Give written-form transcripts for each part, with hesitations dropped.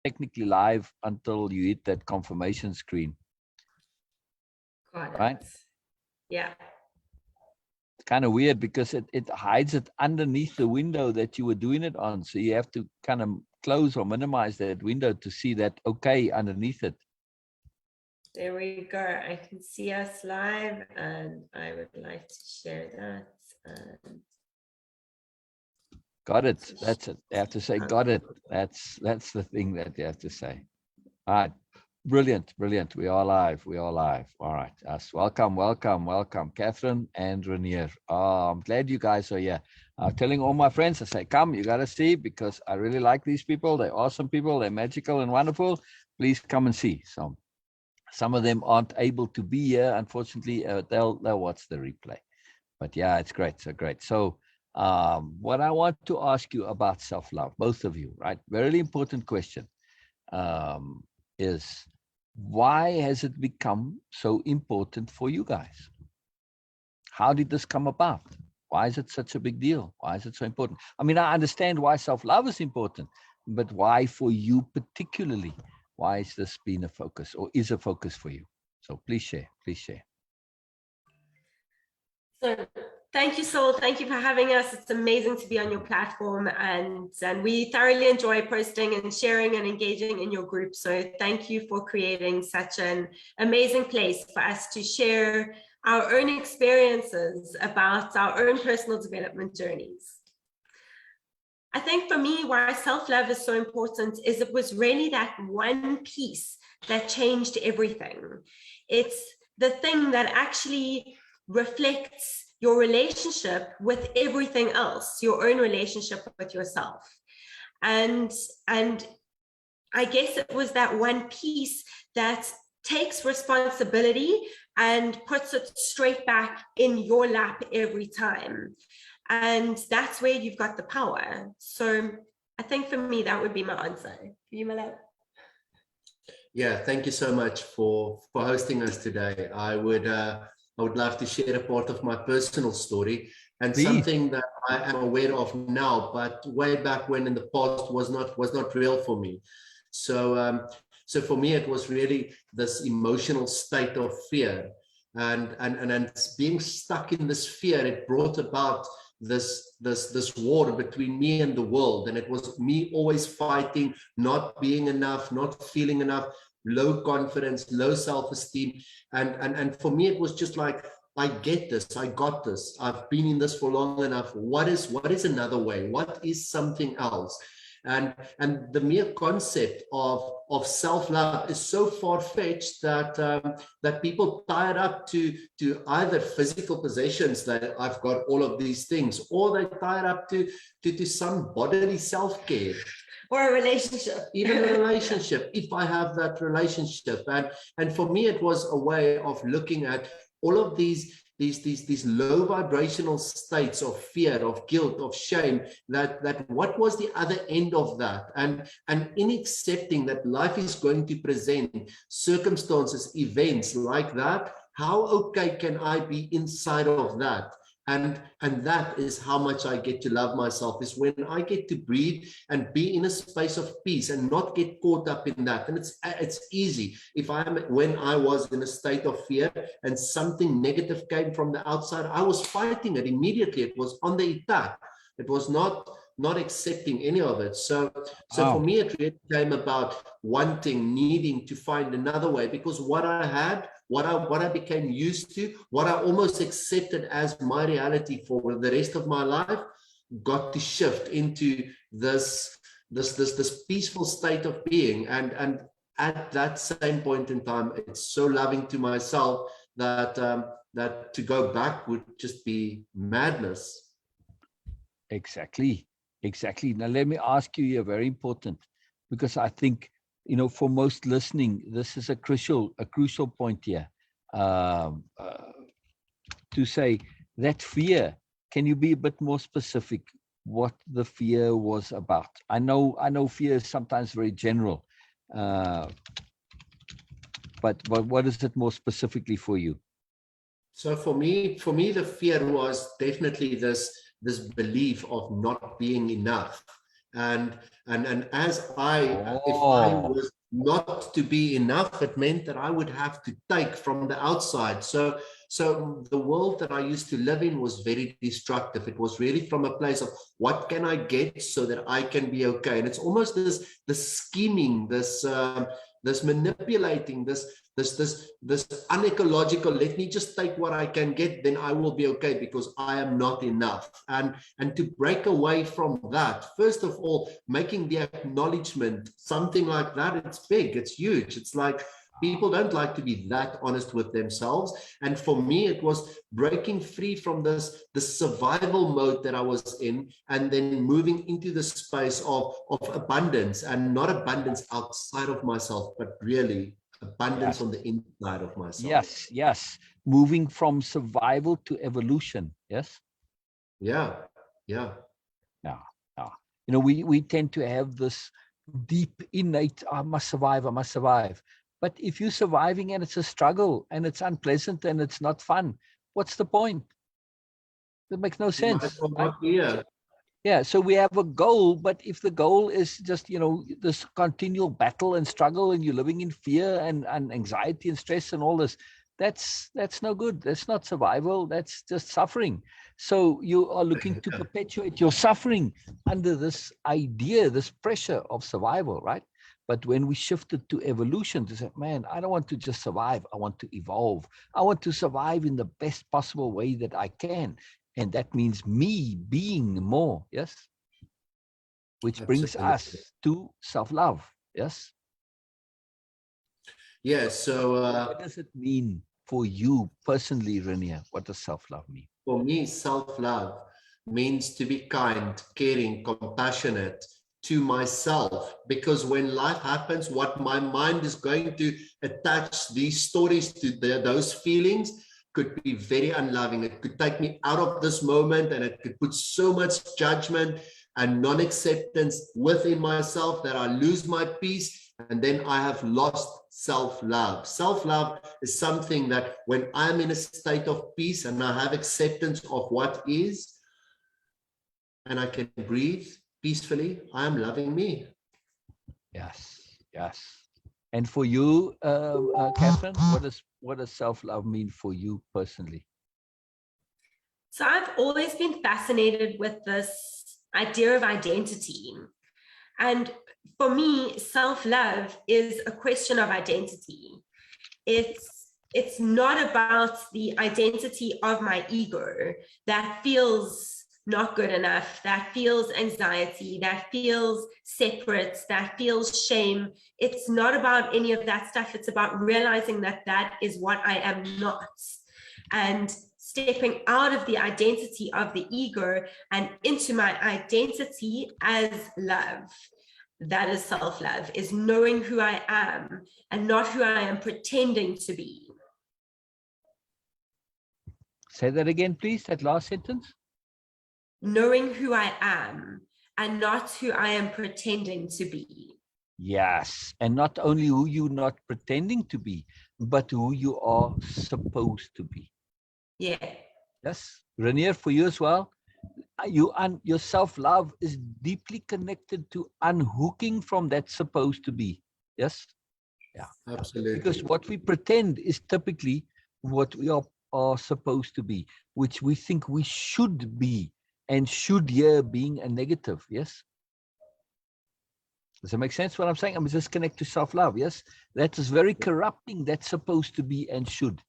technically live until you hit that confirmation screen. Got it. Right? Yeah. It's kind of weird because it hides it underneath the window that you were doing it on. So you have to kind of close or minimize that window to see that okay underneath it. There we go. I can see us live, and I would like to share that. Got it. That's it. You have to say got it. That's the thing that you have to say. All right. Brilliant. Brilliant. We are live. We are live. All right. Us. Welcome. Welcome. Welcome. Kathryn and Renier. Oh, I'm glad you guys are here. I'm telling all my friends, I say, come, you got to see, because I really like these people. They're awesome people. They're magical and wonderful. Please come and see. So some of them aren't able to be here. Unfortunately, they'll watch the replay. But yeah, it's great. So great. So what I want to ask you about self-love, both of you, right? Very important question. Is why has it become so important for you guys? How did this come about? Why is it such a big deal? Why is it so important? I mean, I understand why self-love is important, but why for you particularly? Why has this been a focus, or is a focus for you? So please share, please share. So thank you, Syl. Thank you for having us. It's amazing to be on your platform, and we thoroughly enjoy posting and sharing and engaging in your group. So thank you for creating such an amazing place for us to share our own experiences about our own personal development journeys. I think for me, why self-love is so important is it was really that one piece that changed everything. It's the thing that actually reflects your relationship with everything else, your own relationship with yourself. And I guess it was that one piece that takes responsibility and puts it straight back in your lap every time. And that's where you've got the power. So I think for me, that would be my answer. You, my love? Yeah, thank you so much for hosting us today. I would love to share a part of my personal story, and Please. Something that I am aware of now, but way back when in the past was not real for me. So so for me, it was really this emotional state of fear, and being stuck in this fear, it brought about this war between me and the world. And it was me always fighting, not being enough, not feeling enough, low confidence, low self-esteem. And for me, it was just like, I get this, I got this, I've been in this for long enough. What is another way? What is something else? And the mere concept of self-love is so far-fetched that people tie it up to either physical possessions, that I've got all of these things, or they tie it up to some bodily self-care. Or a relationship. Even a relationship, if I have that relationship. And for me, it was a way of looking at all of these low vibrational states of fear, of guilt, of shame, that what was the other end of that? And in accepting that life is going to present circumstances, events like that, how okay can I be inside of that? And that is how much I get to love myself, is when I get to breathe and be in a space of peace and not get caught up in that. And it's easy. When I was in a state of fear and something negative came from the outside, I was fighting it immediately. It was on the attack. It was not accepting any of it. So for me, it really came about needing to find another way, because what I had, what I became used to, what I almost accepted as my reality for the rest of my life, got to shift into this peaceful state of being. And at that same point in time, it's so loving to myself that to go back would just be madness. Exactly. Now, let me ask you here, very important, because I think, for most listening, this is a crucial point here, to say that fear. Can you be a bit more specific what the fear was about? I know fear is sometimes very general, but what is it more specifically for you? So for me, the fear was definitely this belief of not being enough. And as if I was not to be enough, it meant that I would have to take from the outside. So the world that I used to live in was very destructive. It was really from a place of what can I get so that I can be okay. And it's almost this scheming, this manipulating, this unecological, let me just take what I can get, then I will be okay because I am not enough. And to break away from that, first of all, making the acknowledgement, something like that, it's big, it's huge. It's like people don't like to be that honest with themselves. And for me, it was breaking free from the survival mode that I was in, and then moving into the space of abundance, and not abundance outside of myself, but really abundance on the inside of myself. Yes. Moving from survival to evolution. Yes. Yeah. You know, we tend to have this deep innate, I must survive. But if you're surviving and it's a struggle and it's unpleasant and it's not fun, what's the point? That makes no sense. Yeah, so we have a goal, but if the goal is just, you know, this continual battle and struggle, and you're living in fear and anxiety and stress and all this, that's no good. That's not survival. That's just suffering. So you are looking to perpetuate your suffering under this idea, this pressure of survival, right? But when we shifted to evolution, to say, man, I don't want to just survive. I want to evolve. I want to survive in the best possible way that I can. And that means me being more, yes? Which brings us to self-love, yes? Yes, so... what does it mean for you personally, Renier? What does self-love mean? For me, self-love means to be kind, caring, compassionate to myself. Because when life happens, what my mind is going to attach these stories to those feelings could be very unloving. It could take me out of this moment, and it could put so much judgment and non-acceptance within myself that I lose my peace, and then I have lost self-love. Self-love is something that when I'm in a state of peace and I have acceptance of what is, and I can breathe peacefully, I am loving me. Yes. And for you, Kathryn, what does self-love mean for you personally? So I've always been fascinated with this idea of identity. And for me, self-love is a question of identity. It's not about the identity of my ego that feels not good enough, that feels anxiety, that feels separate, that feels shame. It's not about any of that stuff. It's about realizing that that is what I am not, and stepping out of the identity of the ego and into my identity as love. That is self-love, is knowing who I am and not who I am pretending to be. Say that again, please, that last sentence. Knowing who I am and not who I am pretending to be. Yes, and not only who you're not pretending to be, but who you are supposed to be. Yeah. Yes, Renier, for you as well. Your self-love is deeply connected to unhooking from that supposed to be. Yes? Yeah. Absolutely. Because what we pretend is typically what we are supposed to be, which we think we should be, and should here being a negative. Yes? Does that make sense what I'm saying? I'm just connect to self-love. Yes? That is very corrupting. That's supposed to be and should.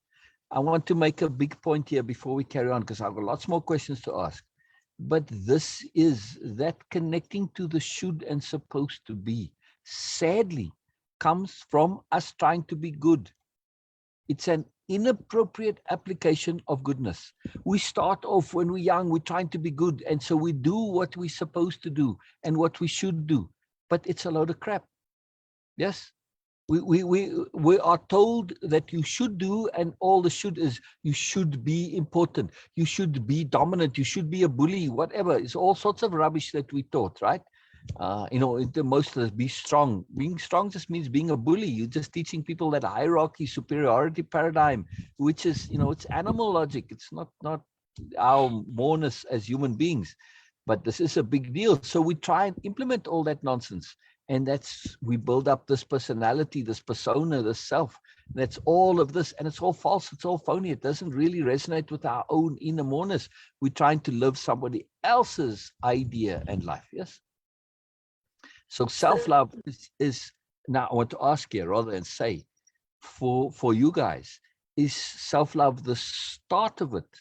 I want to make a big point here before we carry on, because I've got lots more questions to ask. But this is that connecting to the should and supposed to be, sadly, comes from us trying to be good. It's an inappropriate application of goodness. We start off when we're young, we're trying to be good. And so we do what we're supposed to do and what we should do. But it's a load of crap. Yes? We are told that you should do, and all the should is you should be important, you should be dominant, you should be a bully, whatever. It's all sorts of rubbish that we taught, right? The most of us, be strong. Being strong just means being a bully. You're just teaching people that hierarchy, superiority paradigm, which is, it's animal logic. It's not our moreness as human beings. but this is a big deal. So we try and implement all that nonsense. And we build up this personality, this persona, this self. That's all of this. And it's all false. It's all phony. It doesn't really resonate with our own inner moreness. We're trying to live somebody else's idea and life. Yes. So self-love is now I want to ask you rather than say for you guys, is self-love the start of it?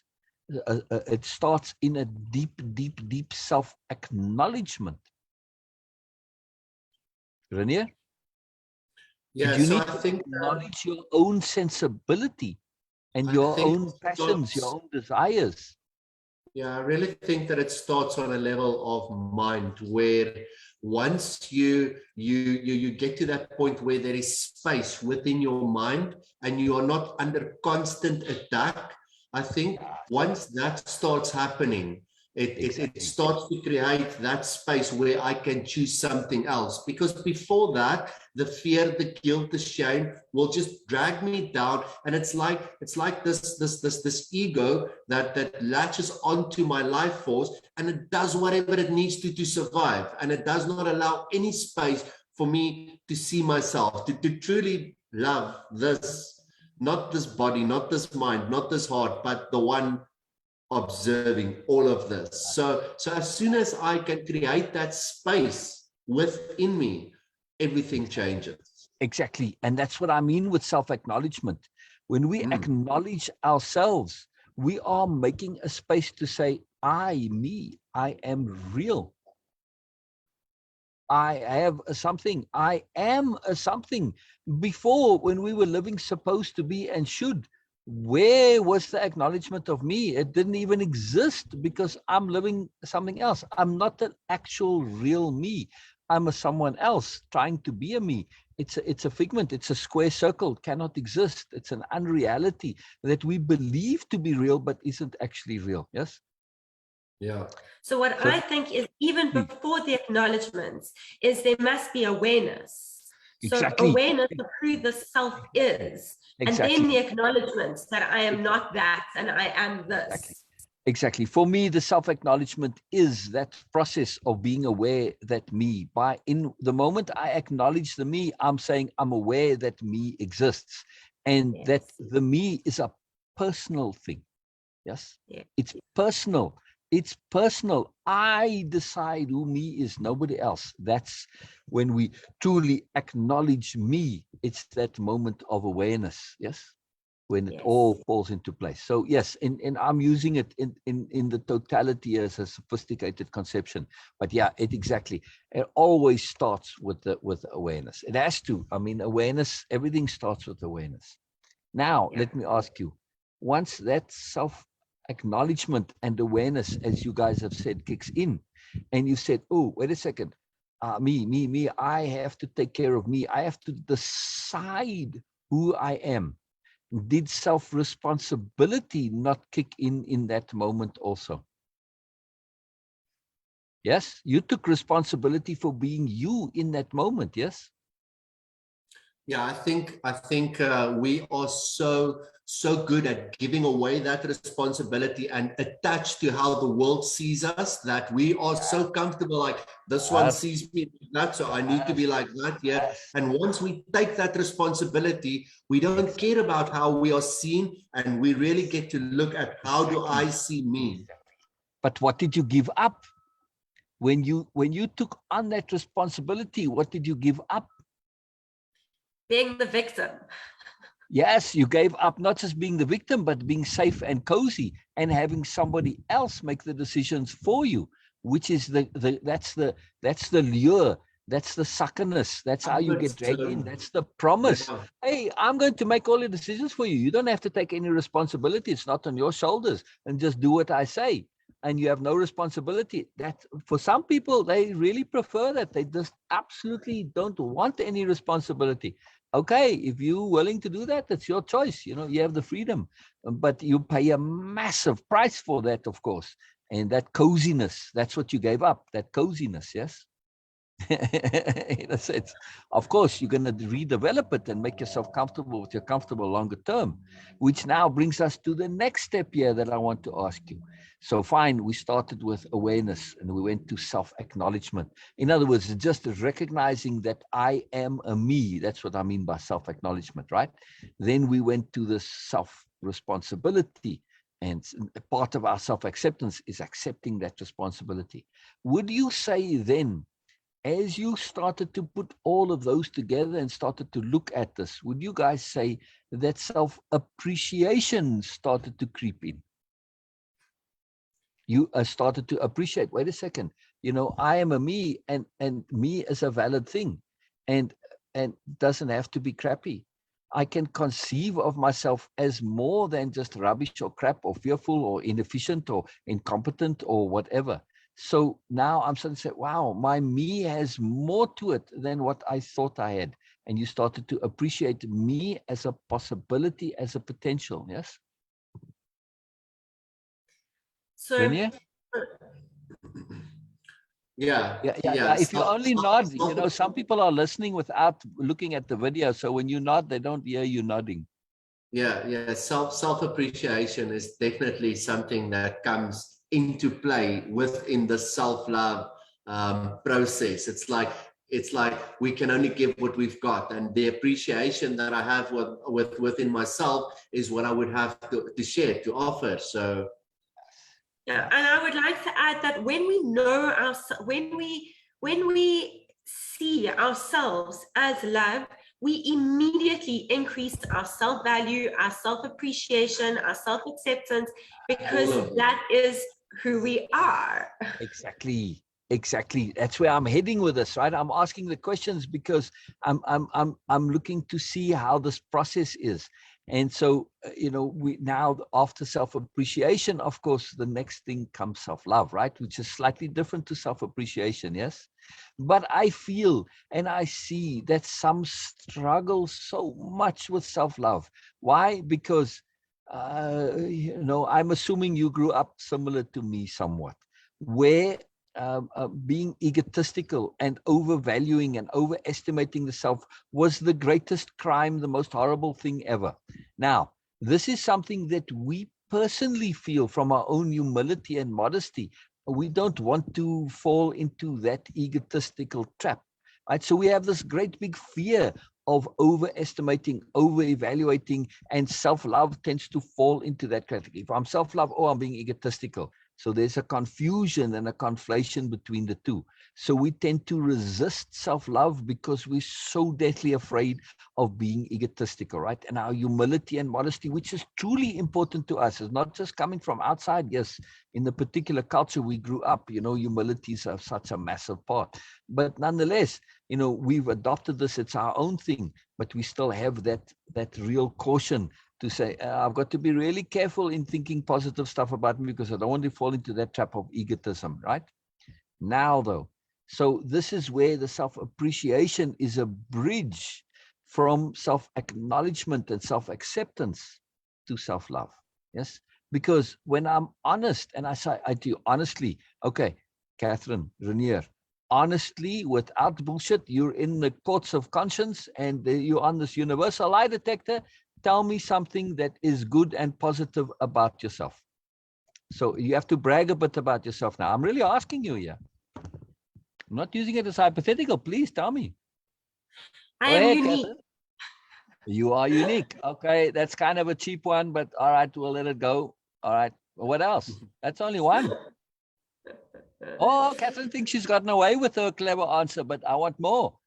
It starts in a deep self-acknowledgement. Renier? Yeah, you so need I think to acknowledge your own sensibility and your own passions, your own desires. Yeah, I really think that it starts on a level of mind, where once you get to that point where there is space within your mind and you are not under constant attack. I think once that starts happening, it starts to create that space where I can choose something else. Because before that, the fear, the guilt, the shame will just drag me down, and it's like this ego that latches onto my life force, and it does whatever it needs to survive, and it does not allow any space for me to see myself, to truly love this, not this body, not this mind, not this heart, but the one observing all of this. So as soon as I can create that space within me, everything changes. Exactly. And that's what I mean with self-acknowledgement. When we acknowledge ourselves, we are making a space to say, I am real. I have something. I am a something. Before, when we were living supposed to be and should, where was the acknowledgement of me? It didn't even exist because I'm living something else. I'm not an actual real me. I'm a someone else trying to be a me. It's a figment. It's a square circle. It cannot exist. It's an unreality that we believe to be real, but isn't actually real. Yes? Yeah. So what I think is, even before the acknowledgements, is there must be awareness. Exactly. So awareness of who the self is. Exactly. And then the acknowledgements that I am not that and I am this. Exactly. For me, the self-acknowledgement is that process of being aware that me. In the moment I acknowledge the me, I'm saying I'm aware that me exists, and that the me is a personal thing. Yes, it's personal. It's personal. I decide who me is, nobody else. That's when we truly acknowledge me. It's that moment of awareness. Yes. When it all falls into place. So yes, and I'm using it in the totality as a sophisticated conception. But yeah, it always starts with awareness. It has to. I mean, awareness, everything starts with awareness. Now, let me ask you, once that self-acknowledgement and awareness, as you guys have said, kicks in, and you said, oh, wait a second, me, I have to take care of me. I have to decide who I am. Did self-responsibility not kick in that moment also? Yes, you took responsibility for being you in that moment. Yes. Yeah, I think we are so good at giving away that responsibility and attached to how the world sees us, that we are so comfortable, like this one sees me like that, so I need to be like that. Yeah. And once we take that responsibility, we don't care about how we are seen, and we really get to look at how do I see me. But what did you give up when you took on that responsibility? What did you give up? Being the victim. Yes, you gave up not just being the victim, but being safe and cozy and having somebody else make the decisions for you, which is that's the lure, that's the suckerness, that's how you get dragged in, that's the promise. Yeah. Hey, I'm going to make all the decisions for you. You don't have to take any responsibility. It's not on your shoulders, and just do what I say. And you have no responsibility. That for some people, they really prefer that. They just absolutely don't want any responsibility. Okay, if you're willing to do that, that's your choice. You know, you have the freedom, but you pay a massive price for that, of course. And that coziness, that's what you gave up, that coziness, yes? In a sense. Of course, you're going to redevelop it and make yourself comfortable with your comfortable longer term, which now brings us to the next step here that I want to ask you. So fine, we started with awareness and we went to self-acknowledgement. In other words, just recognizing that I am a me. That's what I mean by self-acknowledgement, right? Then we went to the self-responsibility. And part of our self-acceptance is accepting that responsibility. Would you say then, as you started to put all of those together and started to look at this, would you guys say that self-appreciation started to creep in? You started to appreciate, wait a second, you know, I am a me, and me is a valid thing, and doesn't have to be crappy. I can conceive of myself as more than just rubbish or crap or fearful or inefficient or incompetent or whatever. So now I'm starting to say, wow, my me has more to it than what I thought I had. And you started to appreciate me as a possibility, as a potential. Yes. So Renier? Yeah. If you only nod, you know, some people are listening without looking at the video. So when you nod, they don't hear you nodding. Yeah. Self-appreciation is definitely something that comes into play within the self-love process. It's like we can only give what we've got, and the appreciation that I have within myself is what I would have to share, to offer. So yeah, and I would like to add that when we know ourselves, when we see ourselves as love, we immediately increase our self-value, our self-appreciation, our self-acceptance, because that is who we are. Exactly. That's where I'm heading with this, right? I'm asking the questions because I'm looking to see how this process is. And so, you know, we now, after self-appreciation, of course, the next thing comes self-love, right? Which is slightly different to self-appreciation, yes? But I feel and I see that some struggle so much with self-love. Why? Because, you know, I'm assuming you grew up similar to me somewhat, where being egotistical and overvaluing and overestimating the self was the greatest crime, the most horrible thing ever. Now, this is something that we personally feel from our own humility and modesty. We don't want to fall into that egotistical trap, right? So we have this great big fear of overestimating, over-evaluating, and self-love tends to fall into that category. If I'm self-love, oh, I'm being egotistical. So there's a confusion and a conflation between the two. So we tend to resist self-love because we're so deathly afraid of being egotistical, right? And our humility and modesty, which is truly important to us, is not just coming from outside. Yes, in the particular culture we grew up, you know, humility is such a massive part. But nonetheless, you know, we've adopted this. It's our own thing, but we still have that real caution to say, I've got to be really careful in thinking positive stuff about me because I don't want to fall into that trap of egotism, right? Now, though, so this is where the self-appreciation is a bridge from self-acknowledgement and self-acceptance to self-love, yes? Because when I'm honest and I say to you honestly, okay, Kathryn, Renier, honestly, without bullshit, you're in the courts of conscience and you're on this universal lie detector. Tell me something that is good and positive about yourself. So you have to brag a bit about yourself now. I'm really asking you here. I'm not using it as hypothetical. Please tell me. I am unique. Kathryn. You are unique. Okay, that's kind of a cheap one, but all right, we'll let it go. All right. What else? That's only one. Oh, Kathryn thinks she's gotten away with her clever answer, but I want more.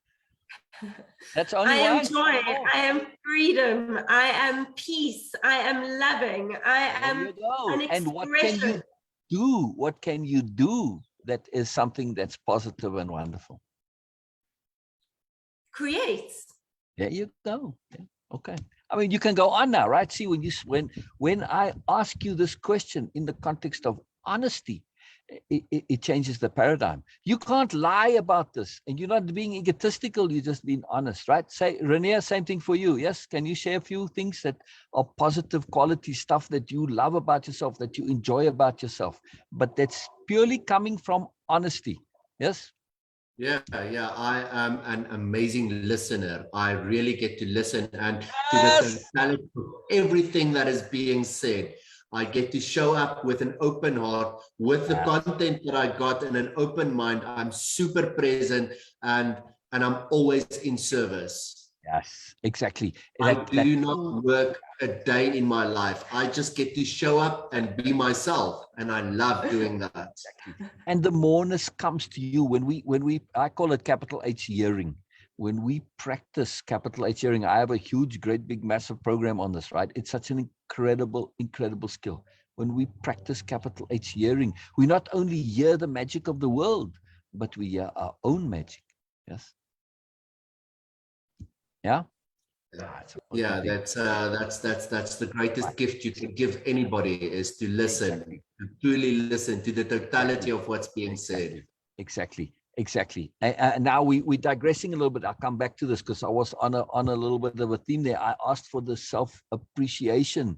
That's only one. I am joy. I am freedom. I am peace. I am loving. I am an expression. And what can you do? What can you do that is something that's positive and wonderful? Creates. There you go. Yeah. Okay. I mean, you can go on now, right? See, when I ask you this question in the context of honesty, it changes the paradigm. You can't lie about this, and you're not being egotistical. You're just being honest, right? Say, Renier, same thing for you. Yes. Can you share a few things that are positive quality stuff that you love about yourself, that you enjoy about yourself, but that's purely coming from honesty? Yes. Yeah, I am an amazing listener. I really get to listen, and to the Yes. totality of everything that is being said. I get to show up with an open heart, with the content that I got, and an open mind. I'm super present, and I'm always in service. Yes, exactly. I do not work a day in my life. I just get to show up and be myself, and I love doing that. And the moreness comes to you when we I call it capital H hearing. When we practice capital H hearing, I have a huge, great, big, massive program on this, right? It's such an incredible skill. When we practice capital H hearing, we not only hear the magic of the world, but we hear our own magic. Yes. Yeah. Yeah, that's the greatest gift you can give anybody, is to listen, to truly listen to the totality of what's being said. Exactly. Now we're digressing a little bit. I'll come back to this because I was on a little bit of a theme there. I asked for the self-appreciation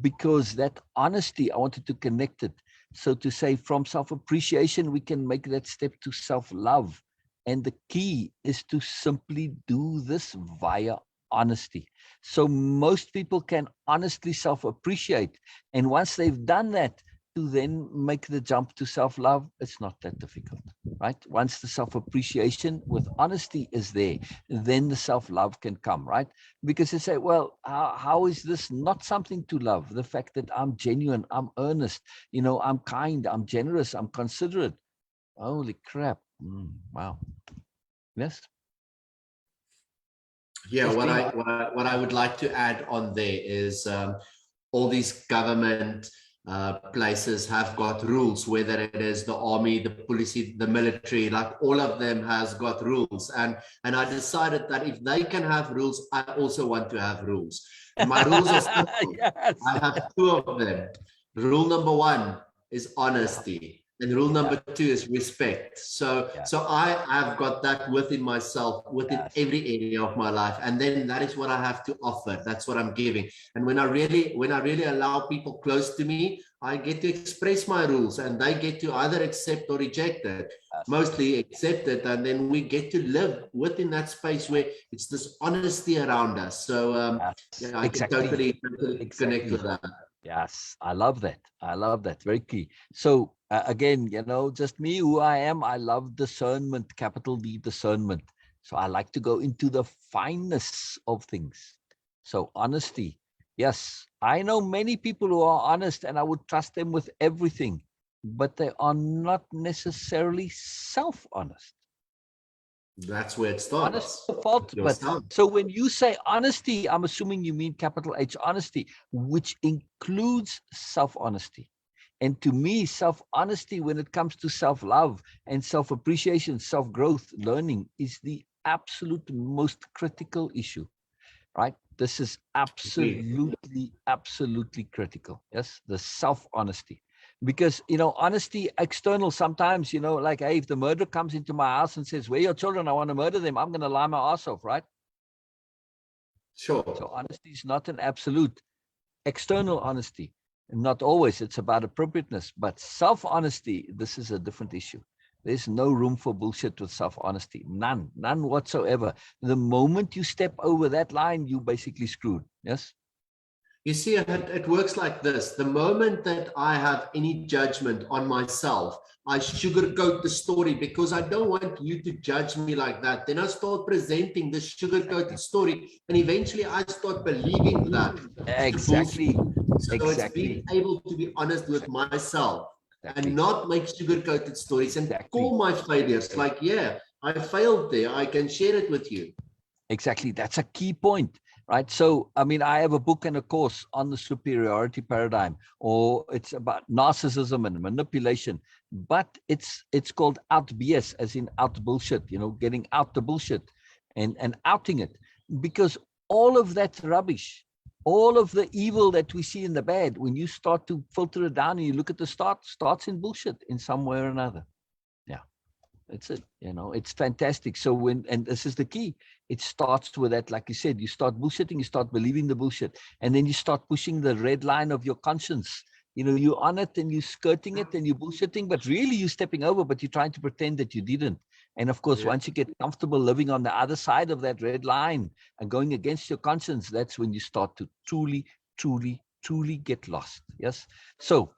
because that honesty, I wanted to connect it. So to say, from self-appreciation, we can make that step to self-love. And the key is to simply do this via honesty. So most people can honestly self-appreciate. And once they've done that, to then make the jump to self-love, it's not that difficult, right? Once the self-appreciation with honesty is there, then the self-love can come, right? Because they say, well, how is this not something to love? The fact that I'm genuine, I'm earnest, I'm kind, I'm generous, I'm considerate. Holy crap. Wow. Yes. Yeah, what I would like to add on there is all these government places have got rules, whether it is the army, the police, the military, like all of them has got rules. And I decided that if they can have rules, I also want to have rules. And my rules are simple. Yes. I have two of them. Rule number one is honesty. And rule number two is respect. So I have got that within myself, within every area of my life. And then that is what I have to offer. That's what I'm giving. And when I really allow people close to me, I get to express my rules, and they get to either accept or reject it. Mostly accept it, and then we get to live within that space where it's this honesty around us. So I can totally connect with that. Yes, I love that. Very key. So again, just me, who I am, I love discernment, capital D discernment. So I like to go into the fineness of things. So honesty. Yes, I know many people who are honest and I would trust them with everything, but they are not necessarily self-honest. That's where it starts. So when you say honesty, I'm assuming you mean capital H honesty, which includes self-honesty. And to me, self-honesty, when it comes to self-love and self-appreciation, self-growth, learning, is the absolute most critical issue, right? This is absolutely critical. Yes, the self-honesty. Because, honesty external sometimes, like, hey, if the murderer comes into my house and says, where are your children? I want to murder them. I'm going to lie my ass off, right? Sure. So honesty is not an absolute. External honesty, and not always. It's about appropriateness. But self-honesty, this is a different issue. There's no room for bullshit with self-honesty. None whatsoever. The moment you step over that line, you basically screwed. Yes? You see, it works like this. The moment that I have any judgment on myself, I sugarcoat the story because I don't want you to judge me like that. Then I start presenting this sugarcoated story, and eventually I start believing that. Exactly. So it's being able to be honest with myself and not make sugarcoated stories and call my failures. Like, yeah, I failed there. I can share it with you. Exactly. That's a key point. Right. So, I mean, I have a book and a course on the superiority paradigm, or it's about narcissism and manipulation, but it's called out BS, as in out bullshit, getting out the bullshit and outing it, because all of that rubbish, all of the evil that we see in the bad, when you start to filter it down and you look at the starts in bullshit in some way or another. Yeah. That's it. It's fantastic. So and this is the key, it starts with that, like you said, you start bullshitting, you start believing the bullshit, and then you start pushing the red line of your conscience. You're on it and you're skirting it and you're bullshitting, but really you're stepping over, but you're trying to pretend that you didn't. And of course, Yeah. once you get comfortable living on the other side of that red line and going against your conscience, that's when you start to truly, truly, truly get lost. Yes. So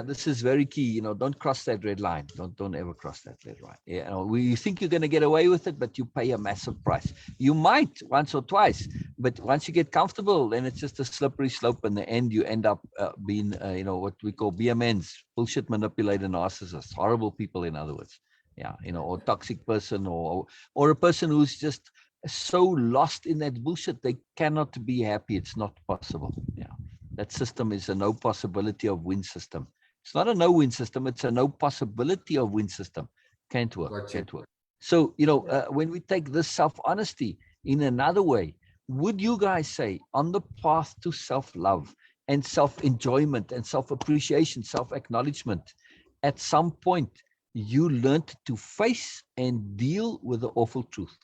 this is very key. You know, don't cross that red line. Don't ever cross that red line. You know, you think you're going to get away with it, but you pay a massive price. You might once or twice, but once you get comfortable, then it's just a slippery slope. In the end, you end up being, you know, what we call BMNs, bullshit manipulator narcissists, horrible people, in other words. Yeah, you know, or toxic person, or a person who's just so lost in that bullshit, they cannot be happy. It's not possible. Yeah. That system is a no possibility of win system. It's not a no win system. It's a no possibility of win system. Can't work. Gotcha. Can't work. So, you know, when we take this self-honesty in another way, would you guys say on the path to self-love and self-enjoyment and self-appreciation, self-acknowledgement, at some point you learned to face and deal with the awful truth?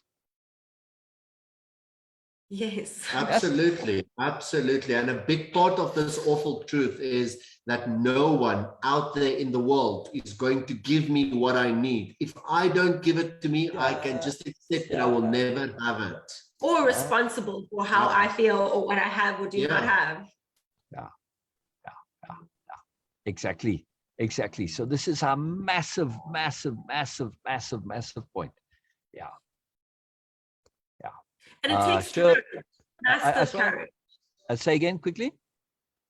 Yes. Absolutely, absolutely. And a big part of this awful truth is that no one out there in the world is going to give me what I need. If I don't give it to me, I can just accept that I will never have it. Or responsible for how I feel or what I have or do not have. Yeah. Exactly. Exactly. So this is a massive, massive, massive, massive, massive point. Yeah. And it takes courage, massive courage. Say again quickly.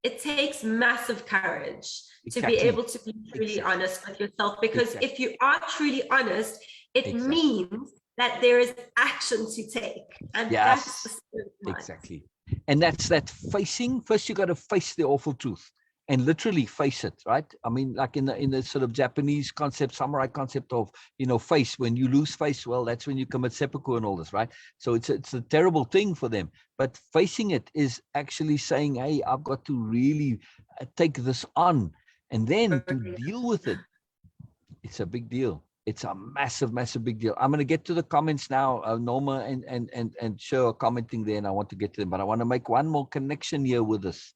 It takes massive courage to be able to be truly honest with yourself, because if you are truly honest, it means that there is action to take. And that's the exactly. And that's that facing. First, you got to face the awful truth and literally face it, right? I mean, like in the sort of Japanese concept, samurai concept of, you know, face. When you lose face, well, that's when you commit seppuku and all this, right? So it's a terrible thing for them. But facing it is actually saying, hey, I've got to really take this on, and then to deal with it. It's a big deal. It's a massive, massive big deal. I'm going to get to the comments now. Norma and Sher are commenting there, and I want to get to them, but I want to make one more connection here with this.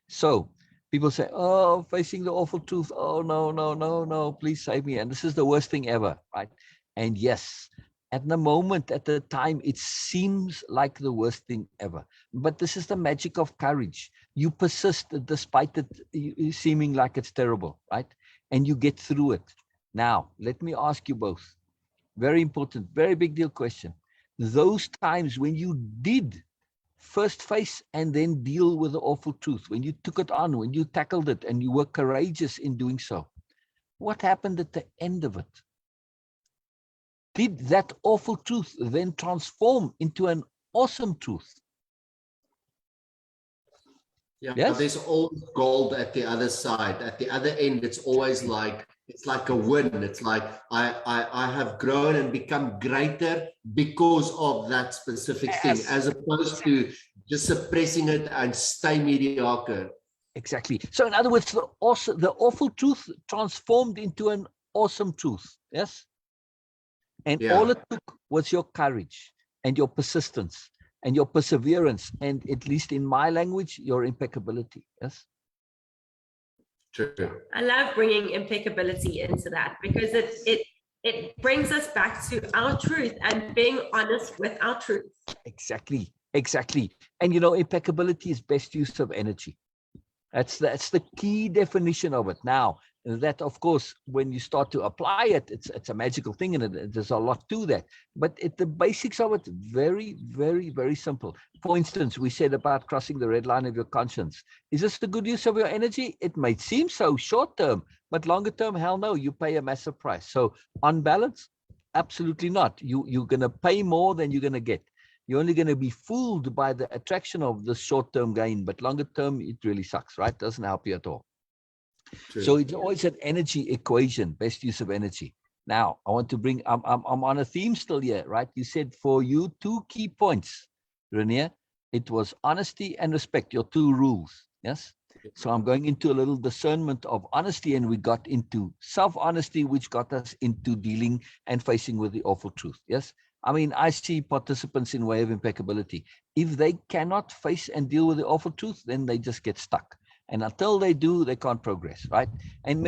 So people say, oh, facing the awful truth. Oh, no, please save me. And this is the worst thing ever, right? And yes, at the moment, at the time, it seems like the worst thing ever. But this is the magic of courage. You persist despite it seeming like it's terrible, right? And you get through it. Now, let me ask you both. Very important, very big deal question. Those times when you did first face and then deal with the awful truth, when you took it on, when you tackled it and you were courageous in doing so, what happened at the end of it? Did that awful truth then transform into an awesome truth? Yeah, yes? There's always gold at the other side. At the other end, it's always like, it's like a win. It's like I have grown and become greater because of that specific thing, as opposed to just suppressing it and stay mediocre. Exactly. So in other words, the awful truth transformed into an awesome truth. Yes. And all it took was your courage and your persistence and your perseverance, and at least in my language, your impeccability. Yes. True. I love bringing impeccability into that, because it brings us back to our truth and being honest with our truth. Exactly. And you know, impeccability is best use of energy. That's the key definition of it. Now, that, of course, when you start to apply it, it's a magical thing, and there's a lot to that. But the basics of it, very, very, very simple. For instance, we said about crossing the red line of your conscience. Is this the good use of your energy? It might seem so short term, but longer term, hell no, you pay a massive price. So on balance, absolutely not. You're going to pay more than you're going to get. You're only going to be fooled by the attraction of the short-term gain, but longer term, it really sucks, right? Doesn't help you at all. True. So it's always an energy equation, best use of energy. Now, I want to bring, I'm on a theme still here, right? You said for you, 2 key points, Renier. It was honesty and respect, your 2 rules, yes? So I'm going into a little discernment of honesty, and we got into self-honesty, which got us into dealing and facing with the awful truth, yes? I mean, I see participants in way of impeccability. If they cannot face and deal with the awful truth, then they just get stuck. And until they do, they can't progress, right? And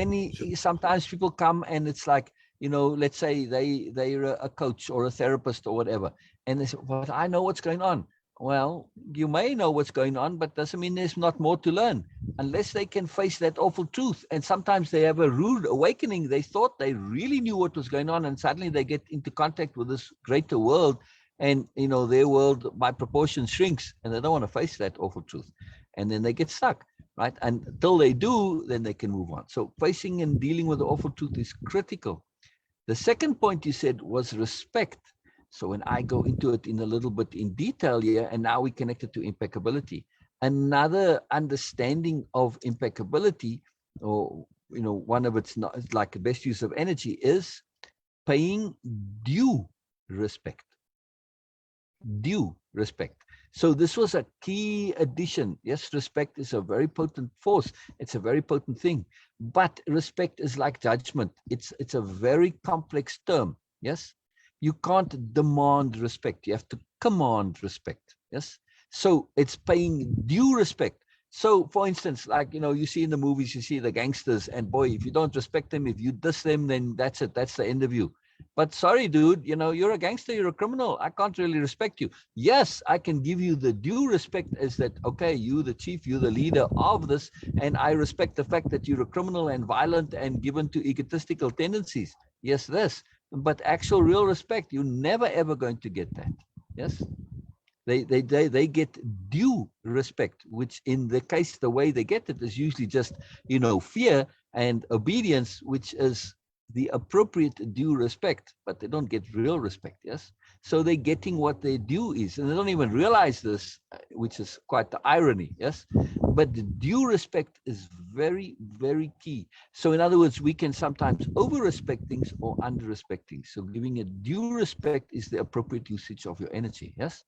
sometimes people come and it's like, let's say they're a coach or a therapist or whatever, and they say, but I know what's going on. Well, you may know what's going on, but doesn't mean there's not more to learn unless they can face that awful truth. And sometimes they have a rude awakening. They thought they really knew what was going on, and suddenly they get into contact with this greater world, and their world by proportion shrinks, and they don't want to face that awful truth, and then they get stuck, right? And until they do, then they can move on. So facing and dealing with the awful truth is critical. The second point you said was respect. So when I go into it in a little bit in detail here, and now we connect it to impeccability, another understanding of impeccability, or one of its not like the best use of energy, is paying due respect. Due respect. So this was a key addition. Yes, respect is a very potent force. It's a very potent thing. But respect is like judgment. It's a very complex term. Yes. You can't demand respect. You have to command respect. Yes. So it's paying due respect. So for instance, like, you see in the movies, you see the gangsters, and boy, if you don't respect them, if you diss them, then that's it. That's the end of you. But sorry, dude, you're a gangster, you're a criminal. I can't really respect you. Yes, I can give you the due respect as that, okay, you the chief, you the leader of this, and I respect the fact that you're a criminal and violent and given to egotistical tendencies. Yes, this. But actual real respect, you're never ever going to get that. Yes. They get due respect, which in the case, the way they get it is usually just, fear and obedience, which is the appropriate due respect, but they don't get real respect. Yes. So they're getting what their due is, and they don't even realize this, which is quite the irony. Yes. But the due respect is very, very key. So in other words, we can sometimes over-respect things or under-respect things. So giving a due respect is the appropriate usage of your energy. Yes.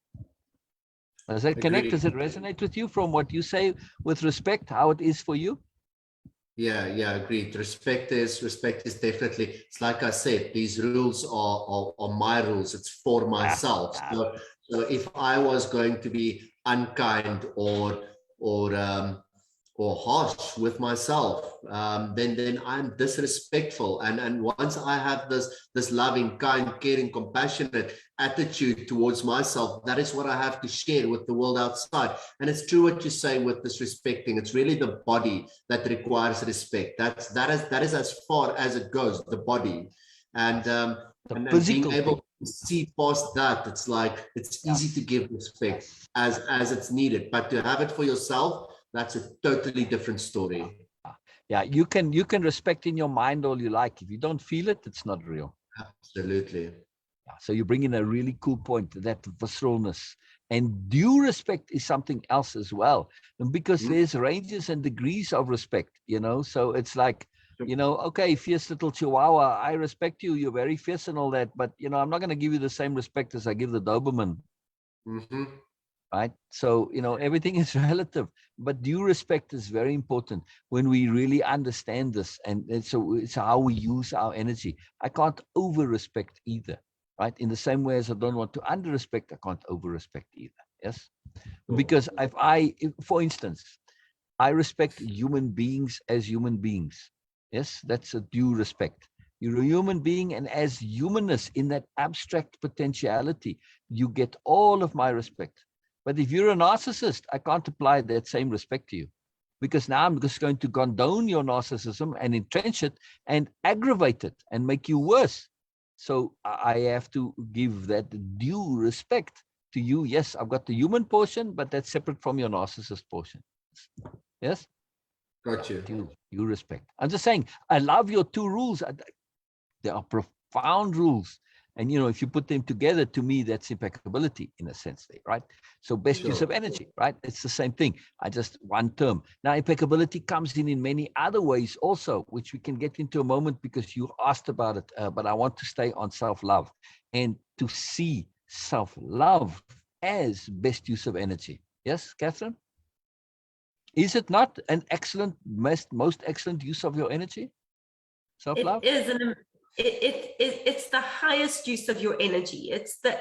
Does that connect? Does it resonate with you from what you say with respect, how it is for you? Yeah, agreed. Respect is definitely, it's like I said, these rules are my rules. It's for myself. So if I was going to be unkind or harsh with myself, then I'm disrespectful. And once I have this loving, kind, caring, compassionate attitude towards myself, that is what I have to share with the world outside. And it's true what you say with this respecting. It's really the body that requires respect. That is as far as it goes, the body. And being able to see past that, it's like it's easy to give respect as it's needed, but to have it for yourself, that's a totally different story. Yeah, you can respect in your mind all you like. If you don't feel it, it's not real. Absolutely. So you bring in a really cool point, that visceralness. And due respect is something else as well, and because there's ranges and degrees of respect, so it's like, okay, fierce little Chihuahua, I respect you, you're very fierce and all that, but I'm not going to give you the same respect as I give the Doberman. Right. So, everything is relative, but due respect is very important when we really understand this. And so it's how we use our energy. I can't over respect either. Right. In the same way as I don't want to under respect, I can't over respect either. Yes. Because if for instance, I respect human beings as human beings. Yes. That's a due respect. You're a human being, and as humanness in that abstract potentiality, you get all of my respect. But if you're a narcissist, I can't apply that same respect to you, because now I'm just going to condone your narcissism and entrench it and aggravate it and make you worse. So I have to give that due respect to you. Yes, I've got the human portion, but that's separate from your narcissist portion. Yes? Got you. Due respect. I'm just saying, I love your two rules. They are profound rules. And, if you put them together, to me, that's impeccability in a sense, right? So best use of energy, right? It's the same thing. One term. Now, impeccability comes in many other ways also, which we can get into a moment because you asked about it. But I want to stay on self-love and to see self-love as best use of energy. Yes, Kathryn? Is it not an excellent, most excellent use of your energy? Self-love? It is it's the highest use of your energy. It's the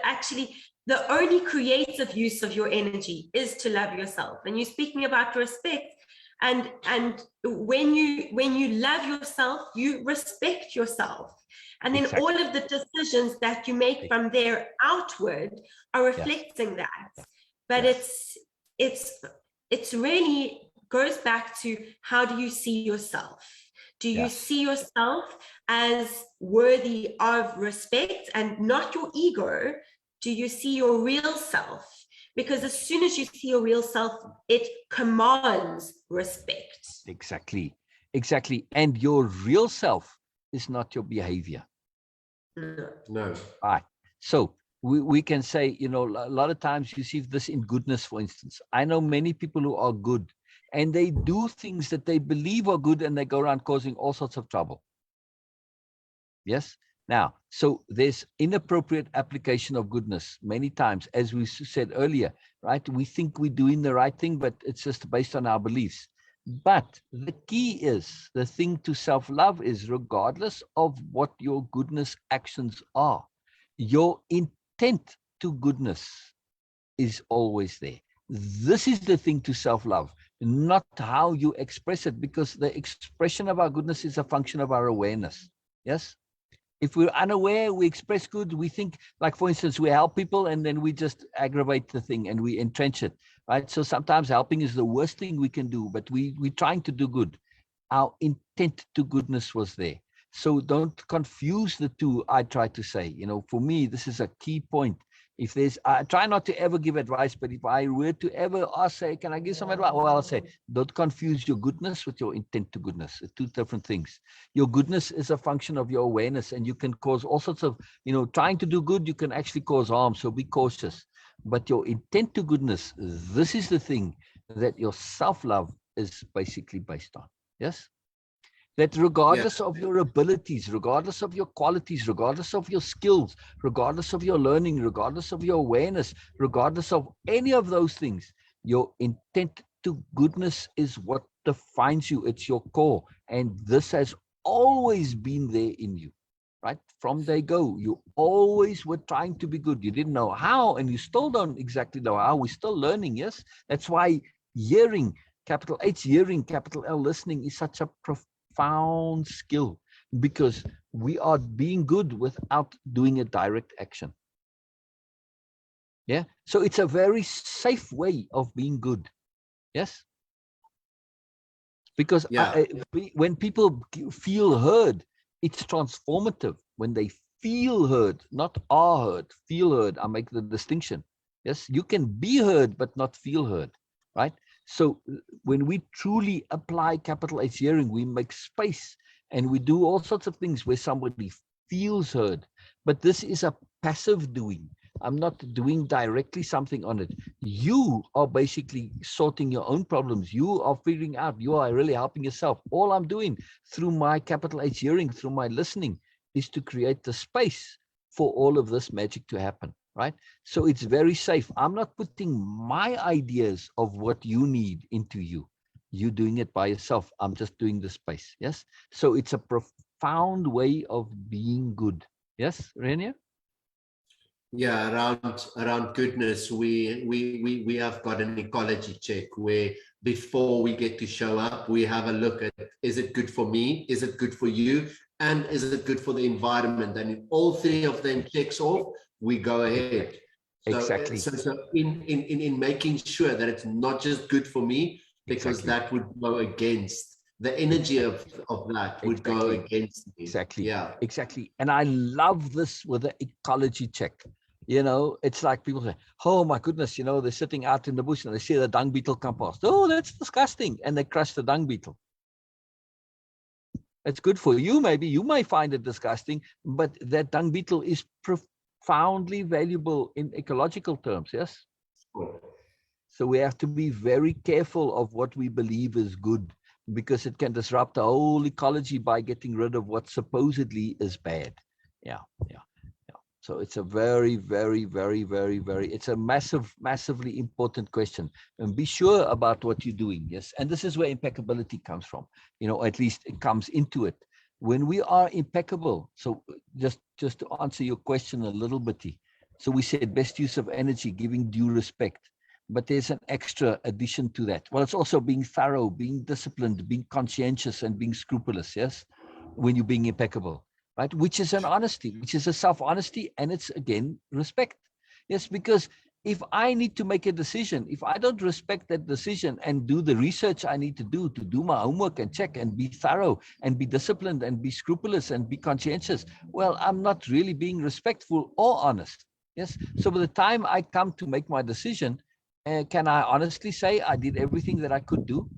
only creative use of your energy is to love yourself. And you're speaking about respect. And when you love yourself, you respect yourself. And then Exactly. all of the decisions that you make from there outward are reflecting that. But it's really goes back to, how do you see yourself? Do you see yourself as worthy of respect and not your ego? Do you see your real self? Because as soon as you see your real self, it commands respect. Exactly. And your real self is not your behavior. No. Right. So we can say, a lot of times you see this in goodness, for instance. I know many people who are good and they do things that they believe are good and they go around causing all sorts of trouble. Yes. Now, so there's inappropriate application of goodness many times, as we said earlier, right? We think we're doing the right thing, but it's just based on our beliefs. But the key is, the thing to self-love is, regardless of what your goodness actions are, your intent to goodness is always there. This is the thing to self-love, not how you express it, because the expression of our goodness is a function of our awareness. Yes. If we're unaware, we express good, we think, like, for instance, we help people and then we just aggravate the thing and we entrench it, right? So sometimes helping is the worst thing we can do, but we're trying to do good. Our intent to goodness was there. So don't confuse the two, I try to say. For me, this is a key point. I try not to ever give advice, but if I were to ever say, can I give some advice? Well, I'll say, don't confuse your goodness with your intent to goodness. It's two different things. Your goodness is a function of your awareness, and you can cause all sorts of, trying to do good, you can actually cause harm. So be cautious. But your intent to goodness, this is the thing that your self-love is basically based on. Yes? That regardless of your abilities, regardless of your qualities, regardless of your skills, regardless of your learning, regardless of your awareness, regardless of any of those things, your intent to goodness is what defines you. It's your core. And this has always been there in you, right? From day go, you always were trying to be good. You didn't know how, and you still don't exactly know how. We're still learning, yes? That's why hearing, capital H, hearing, capital L, listening is such a profound skill, because we are being good without doing a direct action. Yeah. So it's a very safe way of being good. Yes. Because when people feel heard, it's transformative. When they feel heard, not are heard, feel heard. I make the distinction. Yes. You can be heard, but not feel heard. Right. So when we truly apply capital H hearing, we make space and we do all sorts of things where somebody feels heard. But this is a passive doing. I'm not doing directly something on it. You are basically sorting your own problems. You are figuring out, you are really helping yourself. All I'm doing through my capital H hearing, through my listening, is to create the space for all of this magic to happen. Right? So it's very safe. I'm not putting my ideas of what you need into you. You're doing it by yourself. I'm just doing the space. Yes. So it's a profound way of being good. Yes, Renier? Yeah, around goodness, we have got an ecology check where before we get to show up, we have a look at, is it good for me? Is it good for you? And is it good for the environment? And if all three of them checks off, we go ahead. Exactly. So in making sure that it's not just good for me, because that would go against the energy of that would go against me. Exactly. Yeah. Exactly. And I love this with the ecology check. It's like people say, oh my goodness, they're sitting out in the bush and they see the dung beetle come past. Oh, that's disgusting. And they crush the dung beetle. It's good for you. Maybe you may find it disgusting, but that dung beetle is profoundly valuable in ecological terms. Yes. So we have to be very careful of what we believe is good, because it can disrupt the whole ecology by getting rid of what supposedly is bad. Yeah. So it's a very, very, very, very, very, it's a massively important question. And be sure about what you're doing. Yes. And this is where impeccability comes from. At least it comes into it. When we are impeccable, so just to answer your question a little bit. So we said best use of energy, giving due respect. but there's an extra addition to that. Well, it's also being thorough, being disciplined, being conscientious, and being scrupulous, yes, when you're being impeccable, right? Which is an honesty, which is a self-honesty, and it's, again, respect. Yes, because if I need to make a decision, if I don't respect that decision and do the research I need to do my homework and check and be thorough and be disciplined and be scrupulous and be conscientious, well, I'm not really being respectful or honest. Yes. So by the time I come to make my decision, can I honestly say I did everything that I could do?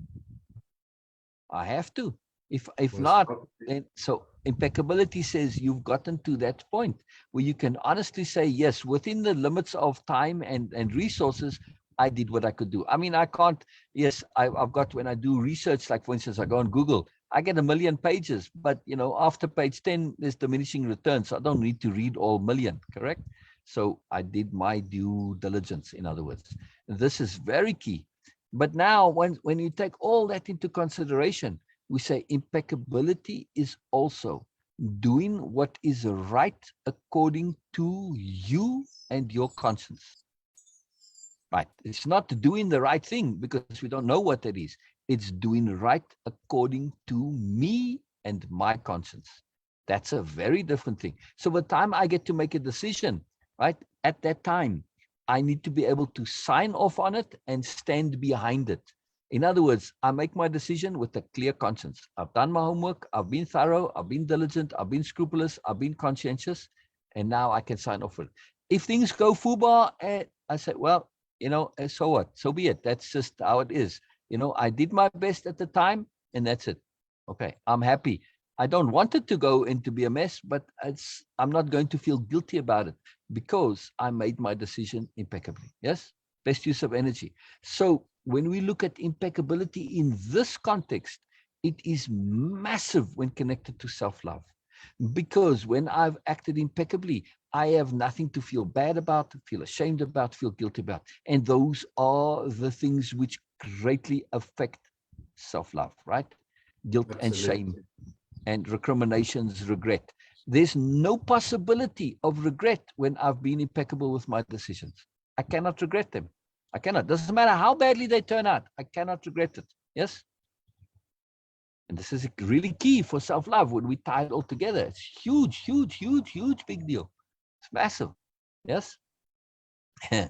I have to. If not, then so impeccability says you've gotten to that point where you can honestly say, yes, within the limits of time and resources, I did what I could do. I mean, I can't, yes, I've got, when I do research, like for instance, I go on Google, I get 1 million pages, but you know, after page 10, there's diminishing returns. So I don't need to read all million, correct? So I did my due diligence, in other words. This is very key. But now when you take all that into consideration, we say impeccability is also doing what is right according to you and your conscience. Right. It's not doing the right thing because we don't know what that is. It's doing right according to me and my conscience. That's a very different thing. So by the time I get to make a decision, right, at that time, I need to be able to sign off on it and stand behind it. In other words, I make my decision with a clear conscience. I've done my homework. I've been thorough. I've been diligent. I've been scrupulous. I've been conscientious. And now I can sign off on it. If things go FUBAR, I say, well, you know, so what? So be it. That's just how it is. You know, I did my best at the time and that's it. Okay, I'm happy. I don't want it to go and to be a mess, but I'm not going to feel guilty about it because I made my decision impeccably. Yes, best use of energy. So when we look at impeccability in this context, it is massive when connected to self-love. Because when I've acted impeccably, I have nothing to feel bad about, feel ashamed about, feel guilty about. And those are the things which greatly affect self-love, right? Guilt and shame and recriminations, regret. There's no possibility of regret when I've been impeccable with my decisions. I cannot regret them. I cannot. Doesn't matter how badly they turn out. I cannot regret it. Yes? And this is really key for self-love when we tie it all together. It's huge, huge, huge, huge, big deal. It's massive. Yes? It's